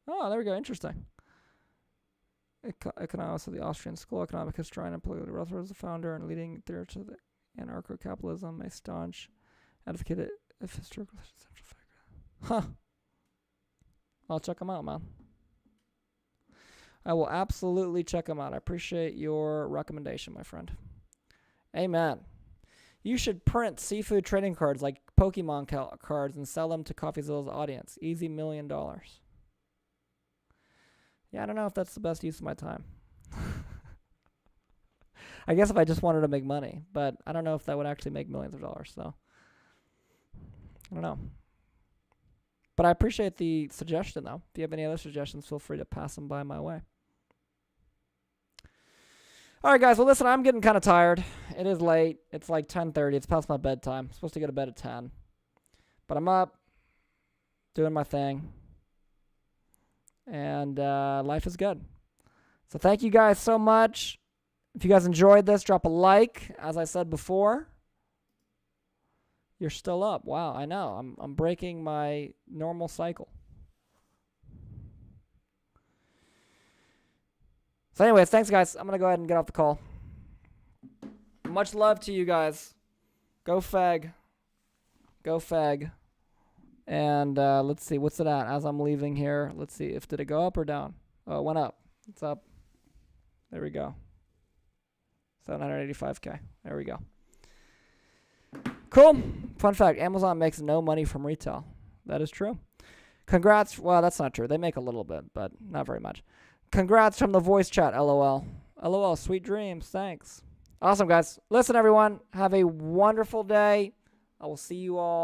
Oh, there we go. Interesting. Economics of the Austrian School of Economic History and Political. Rothbard was the founder and leading theorist of anarcho-capitalism, a staunch advocate of historical... Huh. I'll check him out, man. I will absolutely check them out. I appreciate your recommendation, my friend. Amen. You should print seafood trading cards like Pokemon cards and sell them to CoffeeZilla's audience. Easy $1 million. Yeah, I don't know if that's the best use of my time. I guess if I just wanted to make money, but I don't know if that would actually make millions of dollars, so I don't know. But I appreciate the suggestion, though. If you have any other suggestions, feel free to pass them by my way. All right, guys. Well, listen, I'm getting kind of tired. It is late. It's like 10:30. It's past my bedtime. I'm supposed to go to bed at 10. But I'm up, doing my thing. And life is good. So thank you guys so much. If you guys enjoyed this, drop a like. As I said before, you're still up. Wow, I know. I'm breaking my normal cycle. So anyways, thanks, guys. I'm going to go ahead and get off the call. Much love to you guys. Go FEG. Go FEG. And let's see. What's it at as I'm leaving here? Let's see. Did it go up or down? Oh, it went up. It's up. There we go. 785K. There we go. Cool. Fun fact. Amazon makes no money from retail. That is true. Congrats. Well, that's not true. They make a little bit, but not very much. Congrats from the voice chat, LOL. LOL, sweet dreams. Thanks. Awesome, guys. Listen, everyone. Have a wonderful day. I will see you all.